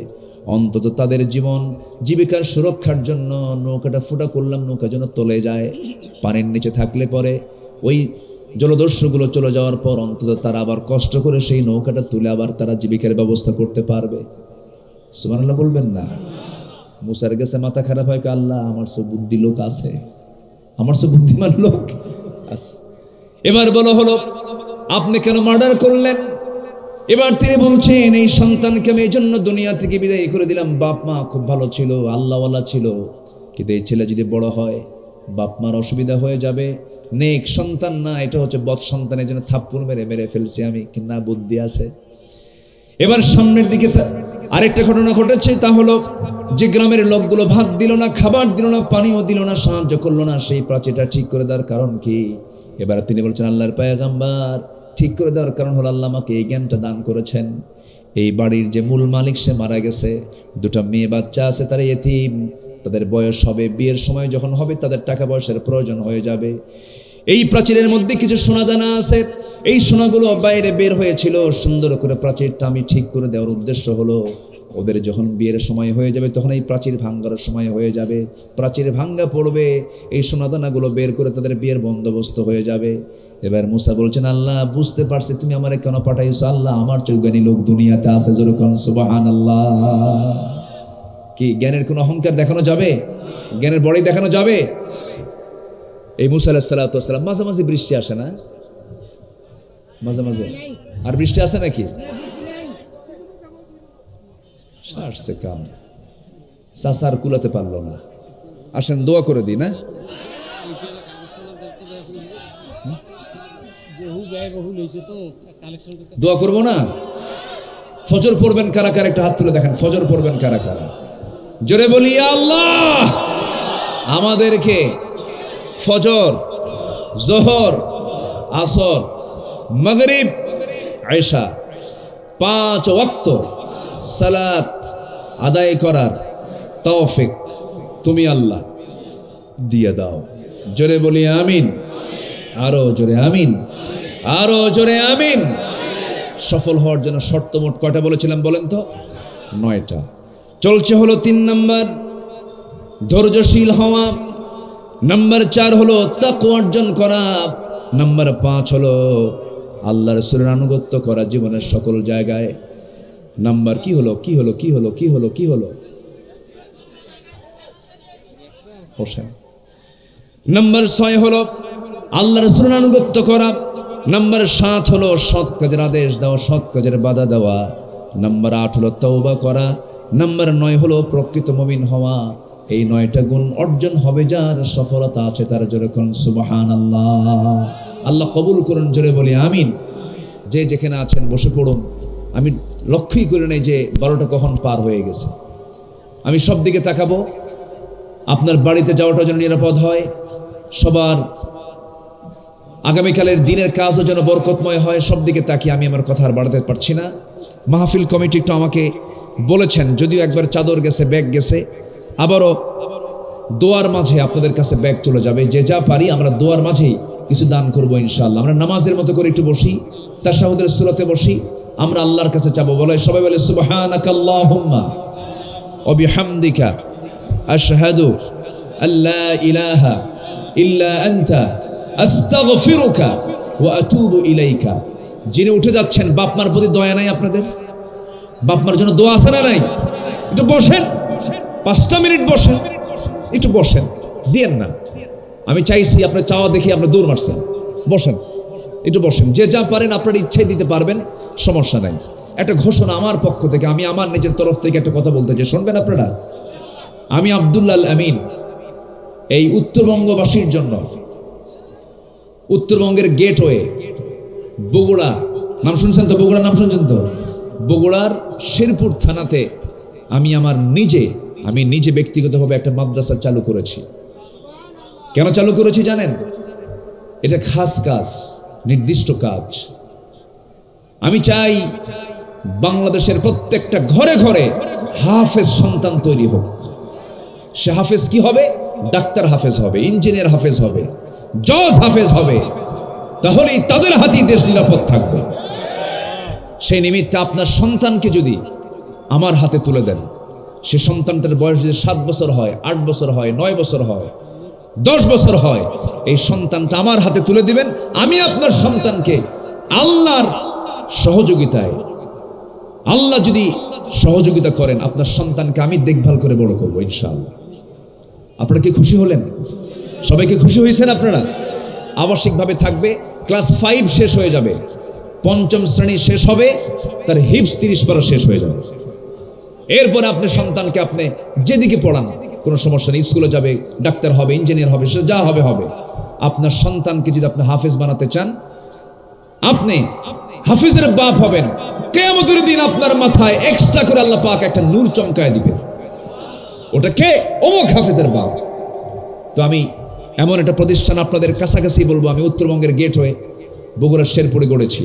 অন্তত তাদের জীবন জীবিকার সুরক্ষার জন্য নৌকাটা ফুটা করলাম, নৌকা যেন তলে যায়। পানির নিচে থাকলে পরে ওই জলদস্যুগুলো চলে যাওয়ার পর অন্তত তারা আবার কষ্ট করে সেই নৌকাটা তুলে আবার তারা জীবিকার ব্যবস্থা করতে পারবে। সুবহানাল্লাহ বলবেন না? মুসার কাছে মাথা খারাপ হয়, আল্লাহ আমার সব বুদ্ধি লোক আছে, আমার সব বুদ্ধিমান লোক আছে। এবার বলো হলো, আপনি কেন মার্ডার করলেন? এবার তিনি বলছেন, এই সন্তানকে আমি এই জন্য দুনিয়া থেকে বিদায় করে দিলাম। বাপ মা খুব ভালো ছিল, আল্লাহওয়ালা ছিল, কিন্তু এই ছেলে যদি বড় হয় বাপ মার অসুবিধা হয়ে যাবে। নেক সন্তান না, এটা হচ্ছে বদ সন্তান, এই জন্য থাপ্পড় মেরে ফেলছি আমি, কিন্তু না বুদ্ধি আছে। এবার সামনের দিকে আরেকটা ঘটনা ঘটেছে, তা হলো যে গ্রামের লোকগুলো ভাত দিল না, খাবার দিল না, পানিও দিল না, সাহায্য করলো না, সেই প্রাচীরটা ঠিক করে দেওয়ার কারণ কি? এবার তিনি বলছেন, আল্লাহর পয়গম্বর, ঠিক করে দেওয়ার কারণ হলো আল্লাহ আমাকে এই জ্ঞানটা দান করেছেন। এই বাড়ির যে মূল মালিক সে মারা গেছে, 2টা মেয়ে বাচ্চা আছে, তারা ইতিম, তাদের বয়স হবে, বিয়ের সময় যখন হবে তাদের টাকা পয়সার প্রয়োজন হয়ে যাবে। এই প্রাচীরের মধ্যে কিছু সোনাদানা আছে, এই সোনাগুলো বাইরে বের হয়েছিল। সুন্দর করে প্রাচীরটা আমি ঠিক করে দেওয়ার উদ্দেশ্য হলো ওদের যখন বিয়ের সময় হয়ে যাবে তখন এই প্রাচীর ভাঙ্গার সময় হয়ে যাবে, প্রাচীর ভাঙ্গা পড়বে, এই সোনাদানাগুলো বের করে তাদের বিয়ের বন্দোবস্ত হয়ে যাবে। এবার মুসা বলছেন, আল্লাহ বুঝতে পারছি তুমি আমারে কেন পাঠাইছো। আল্লাহ আমার চৌগানি লোক দুনিয়াতে আছে, জোরে কোন সুবহানাল্লাহ। কি জ্ঞানের কোনো অহংকার দেখানো যাবে? জ্ঞানের বড়াই দেখানো যাবে? এই মুসা আলাইহিস সালাতু ওয়াস সালাম, মাঝে মাঝে বৃষ্টি আসে না? মাঝে মাঝে আর বৃষ্টি আসে নাকি? সারছে কাম, সাসার কুলাতে পারলো না। আসেন দোয়া করে দিই না? দোয়া করবো না? ফজর পড়বেন কারা কারা একটা হাত তুলে দেখেন, ফজর পড়বেন কারা কারা? জোরে বলি আল্লাহ আমাদেরকে ফজর, জোহর, আসর, মাগরিব, ইশা 5 ওয়াক্ত সালাত আদায় করার তৌফিক তুমি আল্লাহ দিয়ে দাও। জোরে বলি আমিন, আরো জোরে আমিন, আরো জোরে আমিন। সফল হওয়ার জন্য শর্ত মোট কয়টা বলেছিলাম বলেন তো? 9টা। চলছে হলো 3 নাম্বার ধৈর্যশীল হওয়া, নাম্বার 4 হলো তাকওয়া অর্জন করা, নাম্বার 5 হলো আল্লাহ রাসূলের আনুগত্য করা জীবনের সকল জায়গায়। নাম্বার কি হলো? কি হলো? কি হলো? কি হলো? কি হলো? নাম্বার 6 হলো আল্লাহ রাসূলের আনুগত্য করা, নাম্বার 7 হলো সৎ কাজের আদেশ দেওয়া, সৎ কাজের বাধা দেওয়া, নাম্বার 8 হলো তওবা করা, নাম্বার 9 হলো প্রকৃত মুমিন হওয়া। এই 9টা গুণ অর্জন হবে যার সফলতা আছে তার জোরে কোন সুবহানাল্লাহ। আল্লাহ কবুল করুন, জোরে বলি আমিন। যে যেখানে আছেন বসে পড়ুন। আমি লক্ষ্যই করে নেই যে 12টা কখন পার হয়ে গেছে। আমি সব দিকে তাকাবো, আপনার বাড়িতে যাওয়াটা যেন নিরাপদ হয়, সবার আগামীকালের দিনের কাজও যেন বরকতময় হয়, সব দিকে তাকিয়ে আমি আমার কথা আর বাড়াতে পারছি না। মাহফিল কমিটি একটু আমাকে বলেছেন, যদিও একবার চাদর গেছে, ব্যাগ গেছে, আবারও দোয়ার মাঝে আপনাদের কাছে ব্যাগ চলে যাবে। যে যা পারি আমরা দোয়ার মাঝেই কিছু দান করবো ইনশাআল্লাহ। আমরা নামাজের মতো করে একটু বসি, তাশাহুদের সূরাতে বসি, আমরা আল্লাহর কাছে চাবো। বলে সবাই বলে সুবহানাকাল্লাহুম্মা ওয়া বিহামদিকা আশহাদু আল্লা ইলাহা ইল্লা আনতা আস্তাগফিরুকা ওয়া আতুবু ইলাইকা। যিনি উঠে যাচ্ছেন, বাপ মার প্রতি দয়া নাই আপনাদের? বাপ মার জন্য দোয়া আছে না নাই? একটু বসেন, 5টা মিনিট বসেন, একটু বসেন, দিয়েন না। আমি চাইছি আপনার চাওয়া দেখি আপনার দৌড় মারছেন। বসেন, একটু বসেন। যে যা পারেন আপনার ইচ্ছাই দিতে পারবেন, সমস্যা নাই। একটা ঘোষণা আমার পক্ষ থেকে, আমি আমার নিজের তরফ থেকে একটা কথা বলতে চাই, শুনবেন আপনারা? আমি আব্দুল্লাহ আমিন এই উত্তরবঙ্গবাসীর জন্য, উত্তরবঙ্গের গেটওয়ে বগুড়া, নাম শুনছেন তো? বগুড়ার নাম শুনছেন তো? বগুড়ার শেরপুর থানাতে আমি নিজে ব্যক্তিগতভাবে একটা মাদ্রাসা চালু করেছি। কেন চালু করেছি জানেন? এটা খাস কাজ, নির্দিষ্ট কাজ। আমি চাই বাংলাদেশের প্রত্যেকটা ঘরে ঘরে হাফেজ সন্তান তৈরি হোক। সে হাফেজ কি হবে? ডাক্তার হাফেজ হবে, ইঞ্জিনিয়ার হাফেজ হবে, জজ হাফেজ হবে। তাহলেই তাদের হাতেই দেশ নিরাপদ থাকবে। সেই নিমিত্তে আপনার সন্তানকে যদি আমার হাতে তুলে দেন, সে সন্তানটার বয়স যদি 7 বছর হয়, 8 বছর হয়, 9 বছর হয়, 10 বছর হয়, এই সন্তানটা আমার হাতে তুলে দিবেন। আমি আপনার সন্তানকে আল্লাহর সহযোগিতায়, আল্লাহ যদি সহযোগিতা করেন, আপনার সন্তানকে আমি দেখভাল করে বড় করবো ইনশাআল্লাহ। আপনারা কি খুশি হলেন? সবাইকে খুশি হয়েছেন আপনারা? আবাসিকভাবে থাকবে, ক্লাস 5 শেষ হয়ে যাবে, 5ম শ্রেণী শেষ হবে, তার হিফজ 30 পারা শেষ হয়ে যাবে। এরপরে আপনি সন্তানকে আপনি যেদিকে পড়ান কোনো সমস্যা নেই, স্কুলে যাবে, ডাক্তার হবে, ইঞ্জিনিয়ার হবে, সে যা হবে হবে। আপনার সন্তানকে যদি আপনি হাফেজ বানাতে চান, আপনি হাফেজের বাপ হবেন। কিয়ামতের দিন আপনার মাথায় এক্সট্রা করে আল্লাহ পাক একটা নূর চমকায় দিবেন। ওটা কে? অমুক হাফেজের বাপ। তো আমি এমন একটা প্রতিষ্ঠান আপনাদের কাছাকাছি বলবো, আমি উত্তরবঙ্গের গেটওয়ে বগুড়ার শেরপুরে গড়েছি।